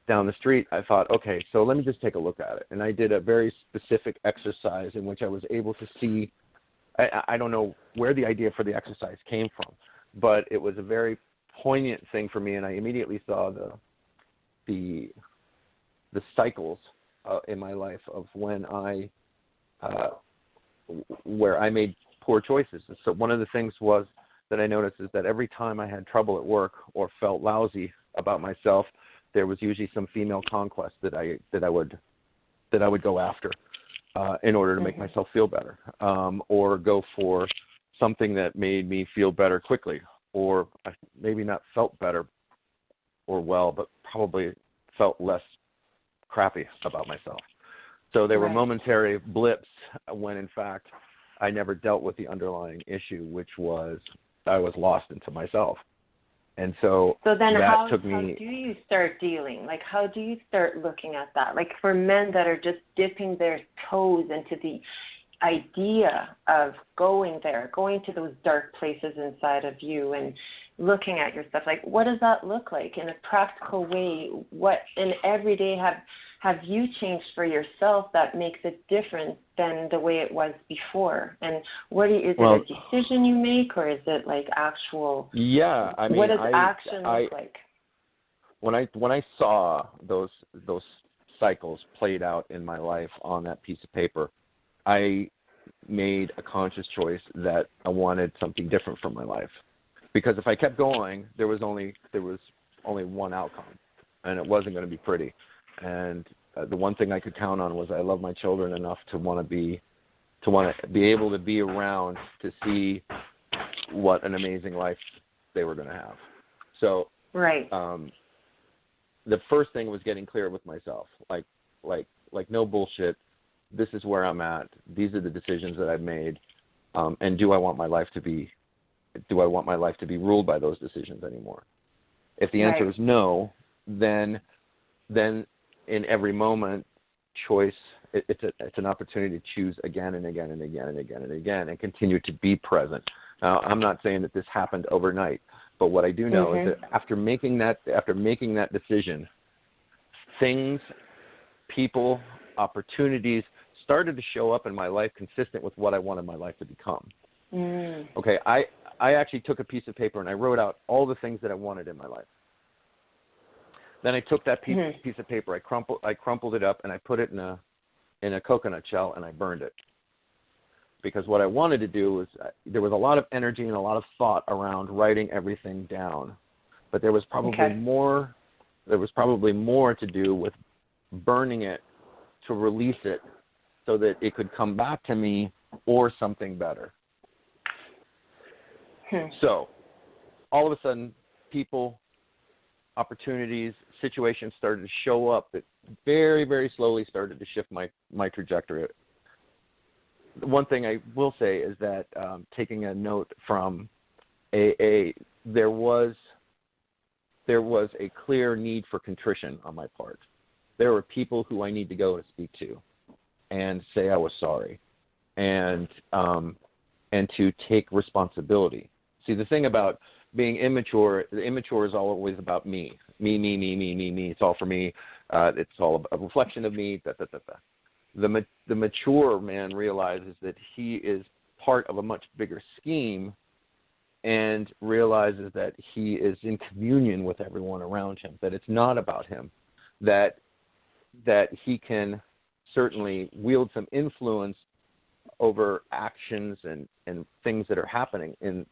S4: down the street, I thought, okay, so let me just take a look at it. And I did a very specific exercise in which I was able to see, I don't know where the idea for the exercise came from, but it was a very poignant thing for me, and I immediately saw the cycles in my life of when where I made poor choices. And so one of the things was that I noticed is that every time I had trouble at work or felt lousy about myself, there was usually some female conquest that I would go after in order to make myself feel better, or go for something that made me feel better quickly, or maybe not felt better or well, but probably felt less crappy about myself. So there were momentary blips when, in fact, I never dealt with the underlying issue, which was I was lost into myself. And so then
S3: how
S4: took me...
S3: how do you start dealing? Like, how do you start looking at that? Like, for men that are just dipping their toes into the idea of going there, going to those dark places inside of you and looking at your stuff, like, what does that look like in a practical way? What in every day have you changed for yourself that makes it different than the way it was before? And is it a decision you make, or is it like actual?
S4: Yeah, I mean,
S3: what does action look like?
S4: When I saw those cycles played out in my life on that piece of paper, I made a conscious choice that I wanted something different from my life. Because if I kept going, there was only one outcome, and it wasn't going to be pretty. And the one thing I could count on was I love my children enough to want to be able to be around to see what an amazing life they were going to have. So the first thing was getting clear with myself, like no bullshit. This is where I'm at. These are the decisions that I've made, and do I want my life to be ruled by those decisions anymore? If the answer is no, then in every moment, choice, it's an opportunity to choose again and again and again and again and again and continue to be present. Now, I'm not saying that this happened overnight, but what I do know is that after making that decision, things, people, opportunities started to show up in my life consistent with what I wanted my life to become. Okay, I actually took a piece of paper and I wrote out all the things that I wanted in my life. Then I took that piece of paper, I crumpled it up, and I put it in a coconut shell, and I burned it. Because what I wanted to do was, there was a lot of energy and a lot of thought around writing everything down, but there was probably more. There was probably more to do with burning it to release it, so that it could come back to me or something better. So, all of a sudden, people, opportunities, situations started to show up that very, very slowly started to shift my trajectory. One thing I will say is that taking a note from AA, there was a clear need for contrition on my part. There were people who I need to go and speak to and say I was sorry, and to take responsibility. See, the thing about being immature, the immature is always about me. Me. It's all for me. It's all a reflection of me. The mature man realizes that he is part of a much bigger scheme, and realizes that he is in communion with everyone around him, that it's not about him, that he can certainly wield some influence over actions and things that are happening in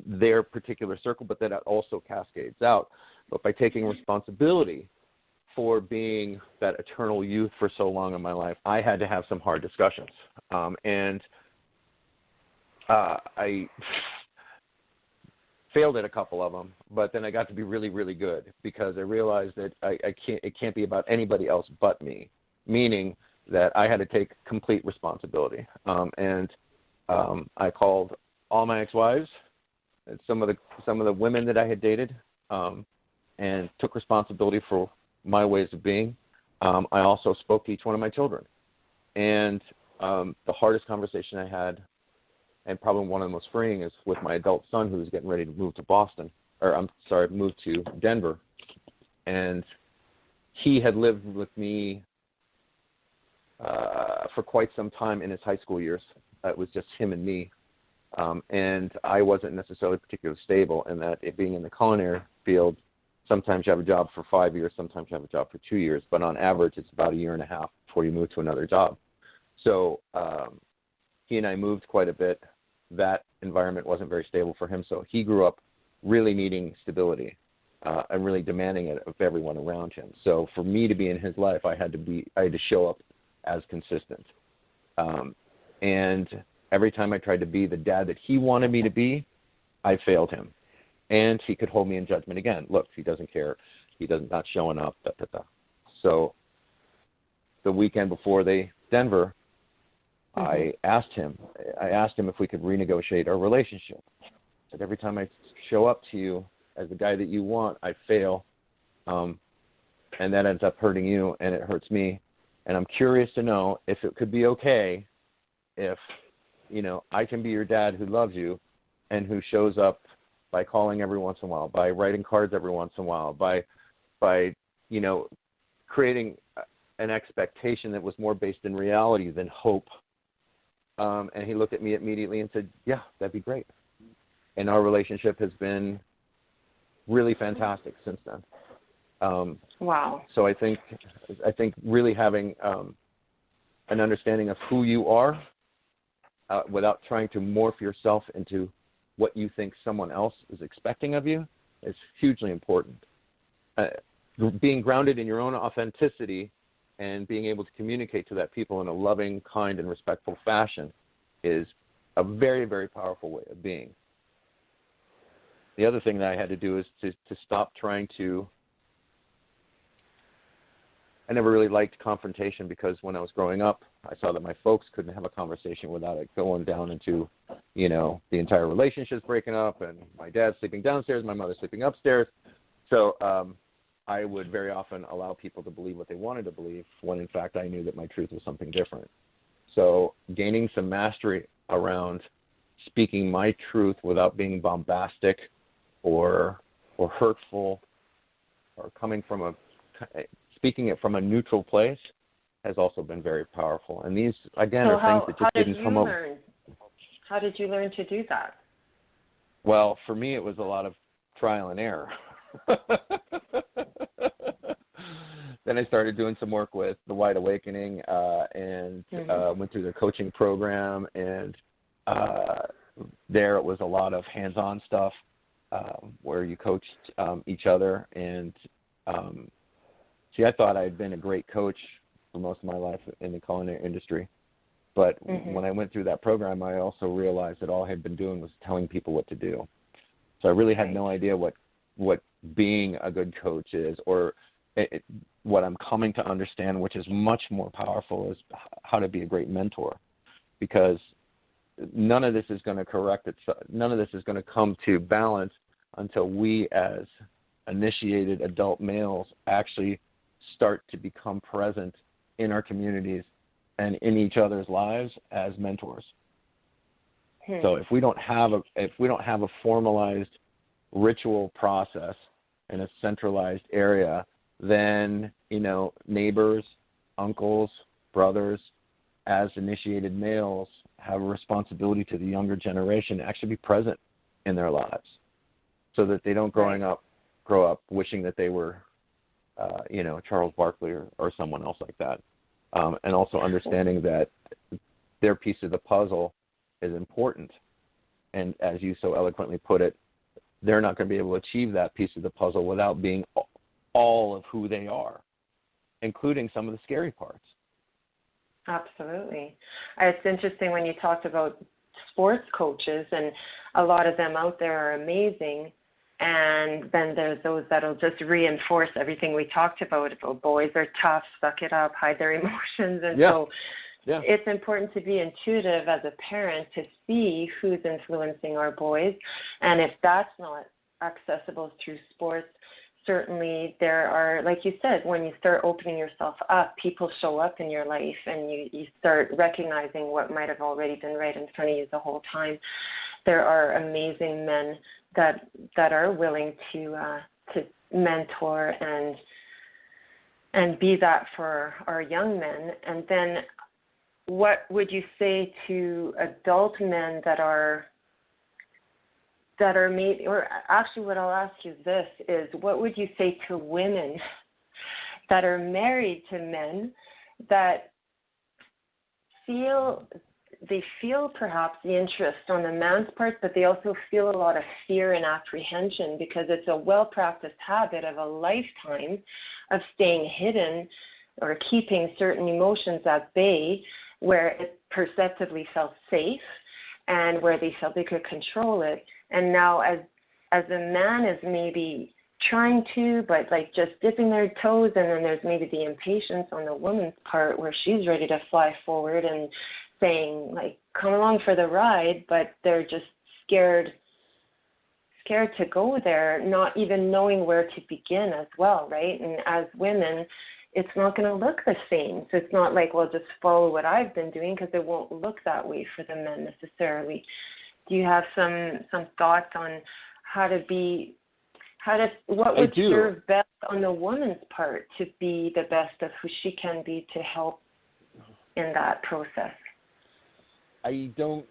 S4: their particular circle, but that it also cascades out. But by taking responsibility for being that eternal youth for so long in my life, I had to have some hard discussions. And I failed at a couple of them, but then I got to be really, really good, because I realized that it can't be about anybody else but me, meaning that I had to take complete responsibility. And I called all my ex-wives and some of the women that I had dated, and took responsibility for my ways of being. I also spoke to each one of my children. And the hardest conversation I had, and probably one of the most freeing, is with my adult son, who was getting ready to move to Denver. And he had lived with me for quite some time in his high school years. It was just him and me. And I wasn't necessarily particularly stable, in that it being in the culinary field, sometimes you have a job for 5 years, sometimes you have a job for 2 years, but on average it's about a year and a half before you move to another job. So he and I moved quite a bit. That environment wasn't very stable for him, so he grew up really needing stability. and really demanding it of everyone around him. So for me to be in his life, I had to show up as consistent. And every time I tried to be the dad that he wanted me to be, I failed him. And he could hold me in judgment again. Look, he doesn't care. He doesn't not showing up. Da, da, da. So the weekend before Denver, I asked him if we could renegotiate our relationship. But every time I show up to you as the guy that you want, I fail. And that ends up hurting you, and it hurts me. And I'm curious to know if it could be okay if, I can be your dad who loves you and who shows up by calling every once in a while, by writing cards every once in a while, by creating an expectation that was more based in reality than hope. And he looked at me immediately and said, yeah, that'd be great. And our relationship has been really fantastic since then.
S3: Wow.
S4: So I think really having an understanding of who you are without trying to morph yourself into what you think someone else is expecting of you is hugely important. Being grounded in your own authenticity and being able to communicate to that people in a loving, kind, and respectful fashion is a very, very powerful way of being. The other thing that I had to do is to stop trying to. I never really liked confrontation because when I was growing up, I saw that my folks couldn't have a conversation without it going down into, the entire relationship's breaking up and my dad's sleeping downstairs, my mother's sleeping upstairs. So I would very often allow people to believe what they wanted to believe when in fact I knew that my truth was something different. So gaining some mastery around speaking my truth without being bombastic or hurtful or speaking it from a neutral place has also been very powerful. And these, again, are things that just didn't come up.
S3: How did you learn to do that?
S4: Well, for me, it was a lot of trial and error. Then I started doing some work with the Wide Awakening and went through their coaching program. And there it was a lot of hands-on stuff where you coached each other. And I thought I had been a great coach for most of my life in the culinary industry. But when I went through that program, I also realized that all I had been doing was telling people what to do. So I really had no idea what being a good coach is, or what I'm coming to understand, which is much more powerful, is how to be a great mentor. Because none of this is going to correct itself. None of this is going to come to balance until we as initiated adult males actually start to become present in our communities and in each other's lives as mentors. So if we don't have a formalized ritual process in a centralized area, then neighbors, uncles, brothers, as initiated males, have a responsibility to the younger generation to actually be present in their lives, so that they don't grow up wishing that they were Charles Barkley or someone else like that. And also understanding that their piece of the puzzle is important. And as you so eloquently put it, they're not going to be able to achieve that piece of the puzzle without being all of who they are, including some of the scary parts.
S3: Absolutely. It's interesting when you talked about sports coaches, and a lot of them out there are amazing. And then there's those that'll just reinforce everything we talked about boys are tough, suck it up, hide their emotions. And so it's important to be intuitive as a parent to see who's influencing our boys. And if that's not accessible through sports, certainly there are, like you said, when you start opening yourself up, people show up in your life, and you start recognizing what might have already been right in front of you the whole time. There are amazing men that are willing to mentor and be that for our young men. And then what would you say to adult men that are maybe, or actually what I'll ask you this is, what would you say to women that are married to men that feel they feel perhaps the interest on the man's part, but they also feel a lot of fear and apprehension because it's a well-practiced habit of a lifetime of staying hidden or keeping certain emotions at bay where it perceptively felt safe and where they felt they could control it. And now as a man is maybe trying to, but like just dipping their toes, and then there's maybe the impatience on the woman's part where she's ready to fly forward and saying like, come along for the ride, but they're just scared to go there, not even knowing where to begin as well, right? And as women, it's not going to look the same. So it's not like, well, just follow what I've been doing, because it won't look that way for the men necessarily. Do you have some thoughts on what would serve best on the woman's part to be the best of who she can be to help in that process?
S4: I don't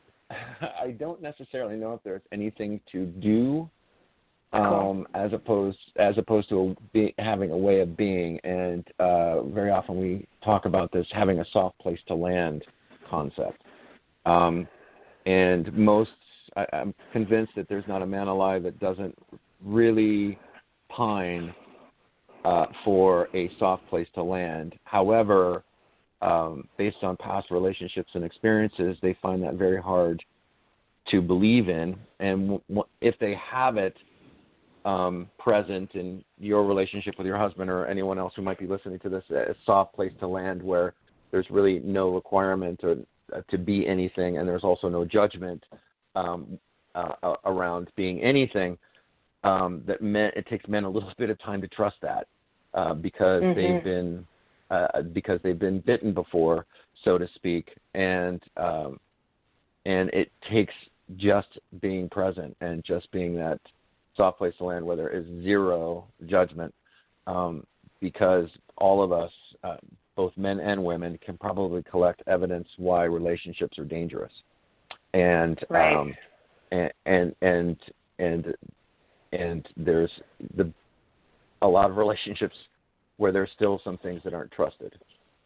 S4: necessarily know if there's anything to do,
S3: Cool.
S4: as opposed to having a way of being. And very often we talk about this having a soft place to land concept. And I'm convinced that there's not a man alive that doesn't really pine for a soft place to land. However, based on past relationships and experiences, they find that very hard to believe in. And if they have it present in your relationship with your husband or anyone else who might be listening to this, a soft place to land where there's really no requirement to be anything, and there's also no judgment around being anything, it takes men a little bit of time to trust that because they've been bitten before, so to speak, and it takes just being present and just being that soft place to land where there is zero judgment, because all of us, both men and women, can probably collect evidence why relationships are dangerous, and
S3: right.
S4: and there's a lot of relationships where there's still some things that aren't trusted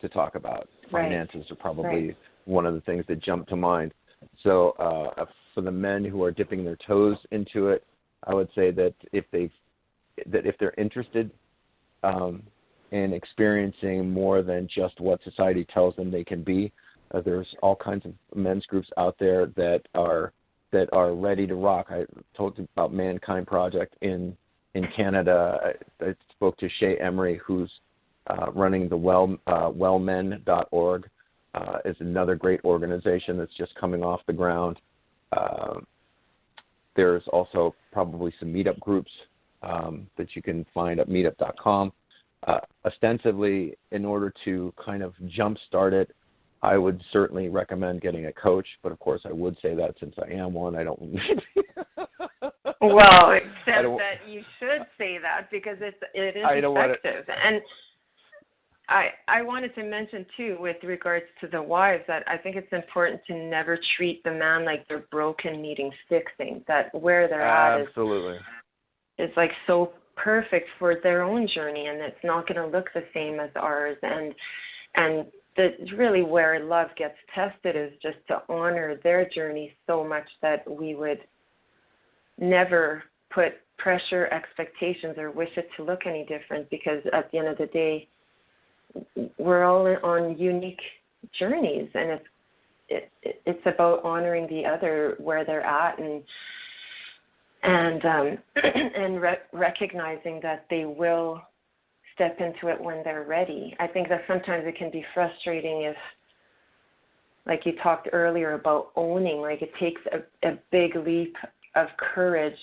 S4: to talk about.
S3: Right.
S4: Finances are probably one of the things that jump to mind. So for the men who are dipping their toes into it, I would say that if they're interested in experiencing more than just what society tells them they can be, there's all kinds of men's groups out there that are ready to rock. I told you about Mankind Project in Canada. I spoke to Shay Emery, who's running the wellmen.org. Is another great organization that's just coming off the ground. There's also probably some meetup groups that you can find at meetup.com. Ostensibly, in order to kind of jumpstart it, I would certainly recommend getting a coach, but of course I would say that since I am one, I don't need
S3: Well, except that you should say that because it is effective. And I wanted to mention, too, with regards to the wives, that I think it's important to never treat the man like they're broken, needing fixing, that where they're at is like so perfect for their own journey, and it's not going to look the same as ours. And really where love gets tested is just to honor their journey so much that we would never put pressure, expectations, or wish it to look any different, because at the end of the day, we're all on unique journeys, and it's about honoring the other where they're at, and recognizing that they will step into it when they're ready. I think that sometimes it can be frustrating if, like you talked earlier about owning, like it takes a big leap of courage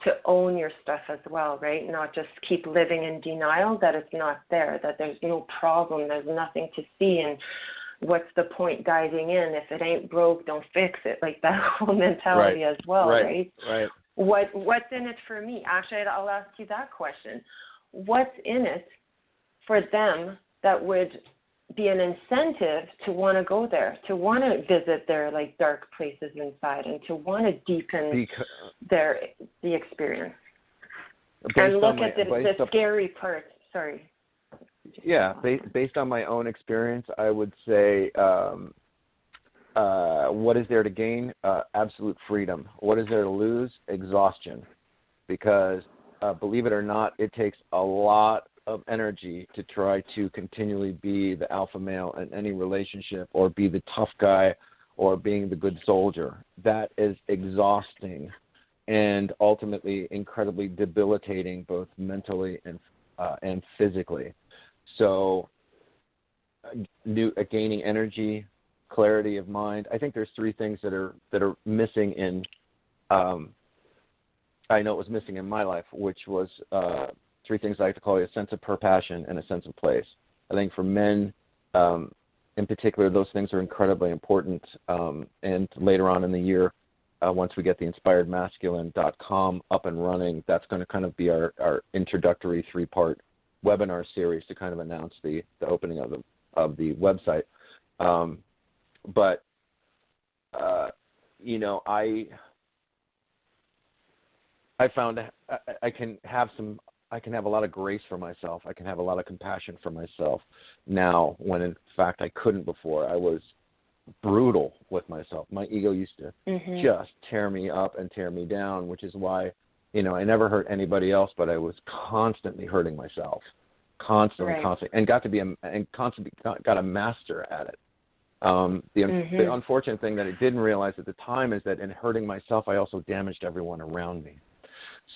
S3: to own your stuff as well, right? Not just keep living in denial that it's not there, that there's no problem, there's nothing to see, and what's the point diving in? If it ain't broke, don't fix it. Like that whole mentality as well, right?
S4: Right.
S3: What's in it for me? Actually, I'll ask you that question. What's in it for them that would be an incentive to want to go there, to want to visit their like dark places inside, and to want to deepen the experience and look at the scary parts. Sorry.
S4: Yeah, based on my own experience, I would say what is there to gain? Absolute freedom. What is there to lose? Exhaustion. Because believe it or not, it takes a lot of energy to try to continually be the alpha male in any relationship, or be the tough guy, or being the good soldier. That is exhausting and ultimately incredibly debilitating, both mentally and physically. So gaining energy, clarity of mind. I think there's three things that are missing in I know it was missing in my life, which was three things I like to call a sense of passion and a sense of place. I think for men in particular, those things are incredibly important. And later on in the year, once we get the inspiredmasculine.com up and running, that's going to kind of be our introductory 3-part webinar series to kind of announce the opening of the website. But I found I can have a lot of grace for myself. I can have a lot of compassion for myself now, when in fact I couldn't before. I was brutal with myself. My ego used to just tear me up and tear me down, which is why, I never hurt anybody else, but I was constantly hurting myself. Constantly, and got a master at it. The unfortunate thing that I didn't realize at the time is that in hurting myself, I also damaged everyone around me.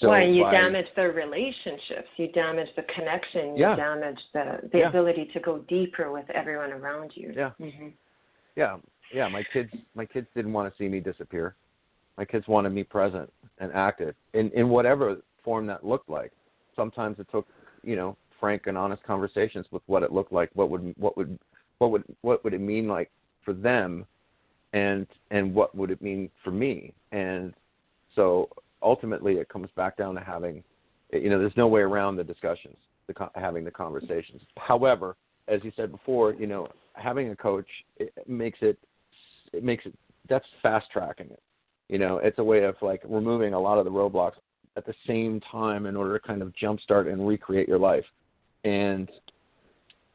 S4: So
S3: you damaged the relationships, you damaged the connection, you damaged the ability to go deeper with everyone around you.
S4: My kids didn't want to see me disappear. My kids wanted me present and active in whatever form that looked like. Sometimes it took, frank and honest conversations with what it looked like, what would it mean like for them, and what would it mean for me. And so ultimately it comes back down to having, there's no way around the discussions, having the conversations. However, as you said before, having a coach, it makes it that's fast tracking it. It's a way of like removing a lot of the roadblocks at the same time in order to kind of jumpstart and recreate your life. And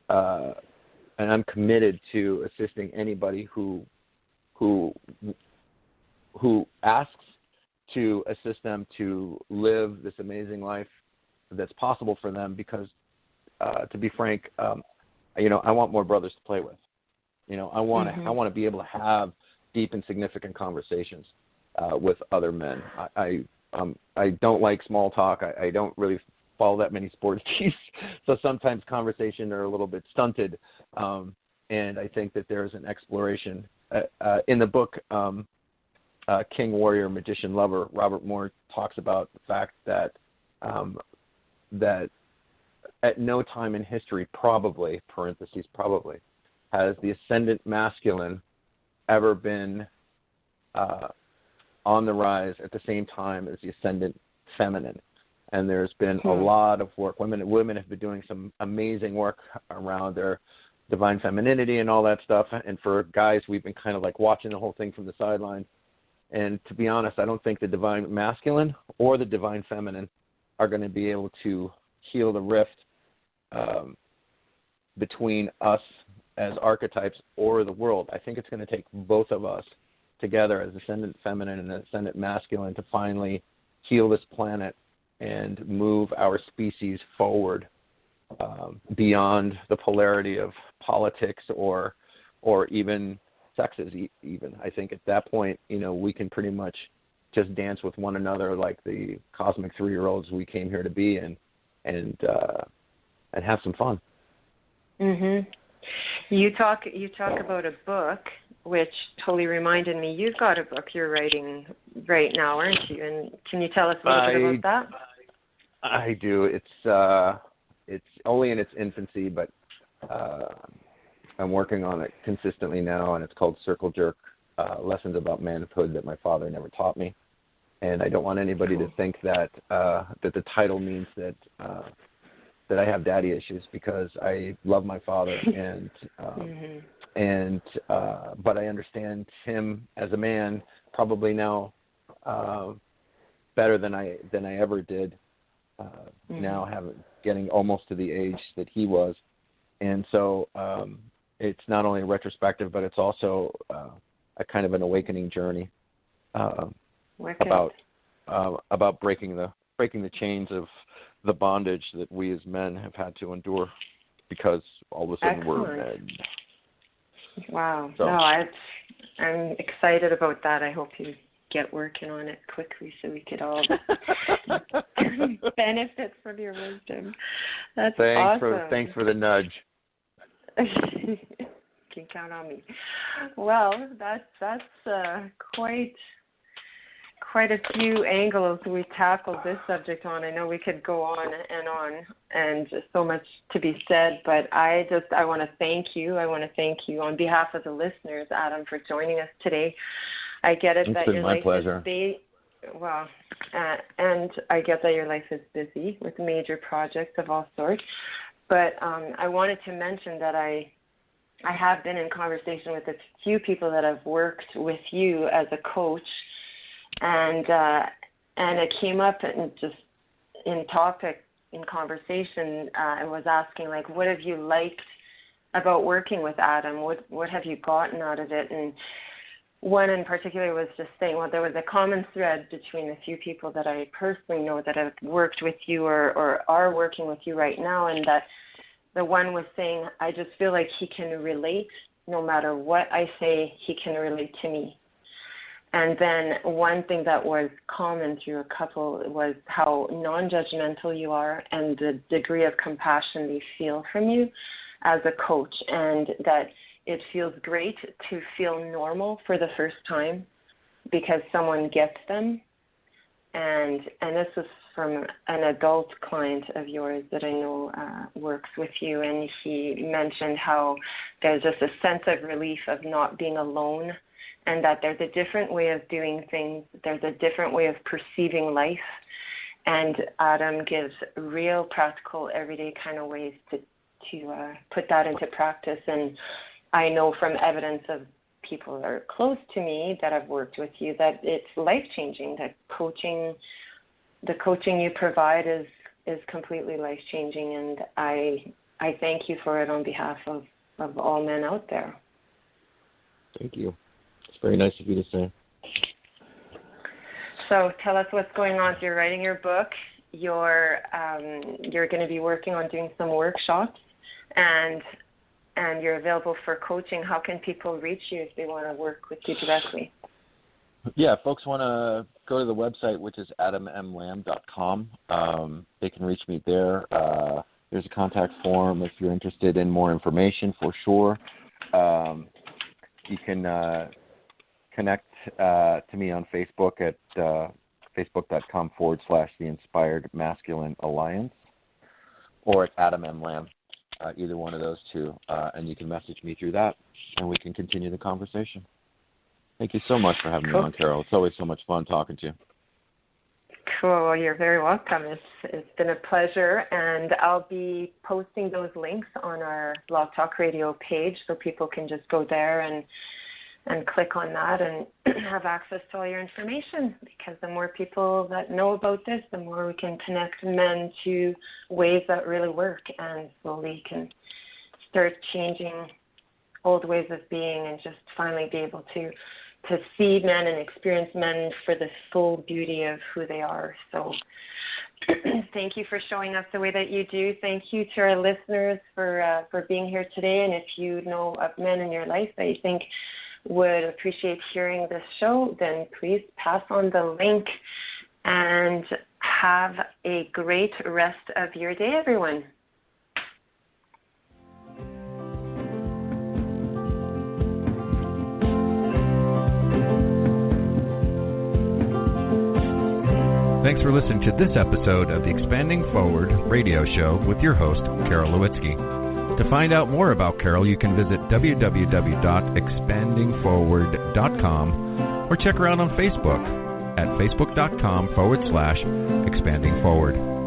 S4: I'm committed to assisting anybody who asks to assist them to live this amazing life that's possible for them. Because, to be frank, I want more brothers to play with. I want to be able to have deep and significant conversations with other men. I don't like small talk. I don't really follow that many sports teams, so sometimes conversation are a little bit stunted. And I think that there's an exploration in the book King, Warrior, Magician, Lover. Robert Moore talks about the fact that that at no time in history, probably, has the ascendant masculine ever been on the rise at the same time as the ascendant feminine. And there's been a lot of work. Women have been doing some amazing work around their divine femininity and all that stuff. And for guys, we've been kind of like watching the whole thing from the sidelines. And to be honest, I don't think the divine masculine or the divine feminine are going to be able to heal the rift between us as archetypes or the world. I think it's going to take both of us together as ascendant feminine and ascendant masculine to finally heal this planet and move our species forward beyond the polarity of politics or even sexes. Even I think at that point, we can pretty much just dance with one another like the cosmic 3-year-olds we came here to be, and have some fun.
S3: You talk about a book, which totally reminded me. You've got a book you're writing right now, aren't you? And can you tell us a little bit about that?
S4: I do. It's only in its infancy, but I'm working on it consistently now, and it's called Circle Jerk: Lessons About Manhood That My Father Never Taught Me. And I don't want anybody to think that that the title means that I have daddy issues, because I love my father, but I understand him as a man probably now better than I ever did. Now getting almost to the age that he was, and so it's not only retrospective, but it's also kind of an awakening journey
S3: Wicked.
S4: about breaking the chains of the bondage that we as men have had to endure because all of a sudden we're men.
S3: Wow.
S4: So.
S3: No, I'm excited about that. I hope you get working on it quickly so we could all benefit from your wisdom. That's awesome.
S4: Thanks for the nudge.
S3: You can count on me. Well, that's quite a few angles we tackled this subject on. I know we could go on, and just so much to be said, but I want to thank you. I want to thank you on behalf of the listeners, Adam, for joining us today. I get it that your life
S4: pleasure.
S3: is busy. Well, and I get that your life is busy with major projects of all sorts. But I wanted to mention that I have been in conversation with a few people that have worked with you as a coach, and it came up and just in conversation. I was asking, like, what have you liked about working with Adam? What have you gotten out of it? And one in particular was just saying, well, there was a common thread between a few people that I personally know that have worked with you or are working with you right now, and that the one was saying, I just feel like he can relate. No matter what I say, he can relate to me. And then one thing that was common through a couple was how non-judgmental you are and the degree of compassion they feel from you as a coach, and that it feels great to feel normal for the first time because someone gets them. And this is from an adult client of yours that I know works with you, and he mentioned how there's just a sense of relief of not being alone, and that there's a different way of doing things, there's a different way of perceiving life, and Adam gives real practical everyday kind of ways to put that into practice. And I know from evidence of people that are close to me that have worked with you that it's life-changing, that the coaching you provide is completely life-changing, and I thank you for it on behalf of all men out there.
S4: Thank you. It's very nice of you to say.
S3: So tell us what's going on. So you're writing your book. You're going to be working on doing some workshops, and you're available for coaching. How can people reach you if they want to work with you directly?
S4: Yeah, folks want to go to the website, which is adammlamb.com. They can reach me there. There's a contact form if you're interested in more information, for sure. You can connect to me on Facebook at facebook.com/The Inspired Masculine Alliance, or at Adam M. Lamb, either one of those two. And you can message me through that, and we can continue the conversation. Thank you so much for having me on, Carole. It's always so much fun talking to you.
S3: Cool. Well, you're very welcome. It's been a pleasure, and I'll be posting those links on our Blog Talk Radio page, so people can just go there and click on that and have access to all your information, because the more people that know about this, the more we can connect men to ways that really work, and slowly can start changing old ways of being and just finally be able to see men and experience men for the full beauty of who they are. So thank you for showing us the way that you do. Thank you to our listeners for being here today. And if you know of men in your life that you think would appreciate hearing this show, then please pass on the link, and have a great rest of your day, everyone.
S2: Thanks for listening to this episode of the Expanding Forward radio show with your host, Carole Lewitsky. To find out more about Carole, you can visit www.expandingforward.com, or check her out on Facebook at facebook.com/expandingforward.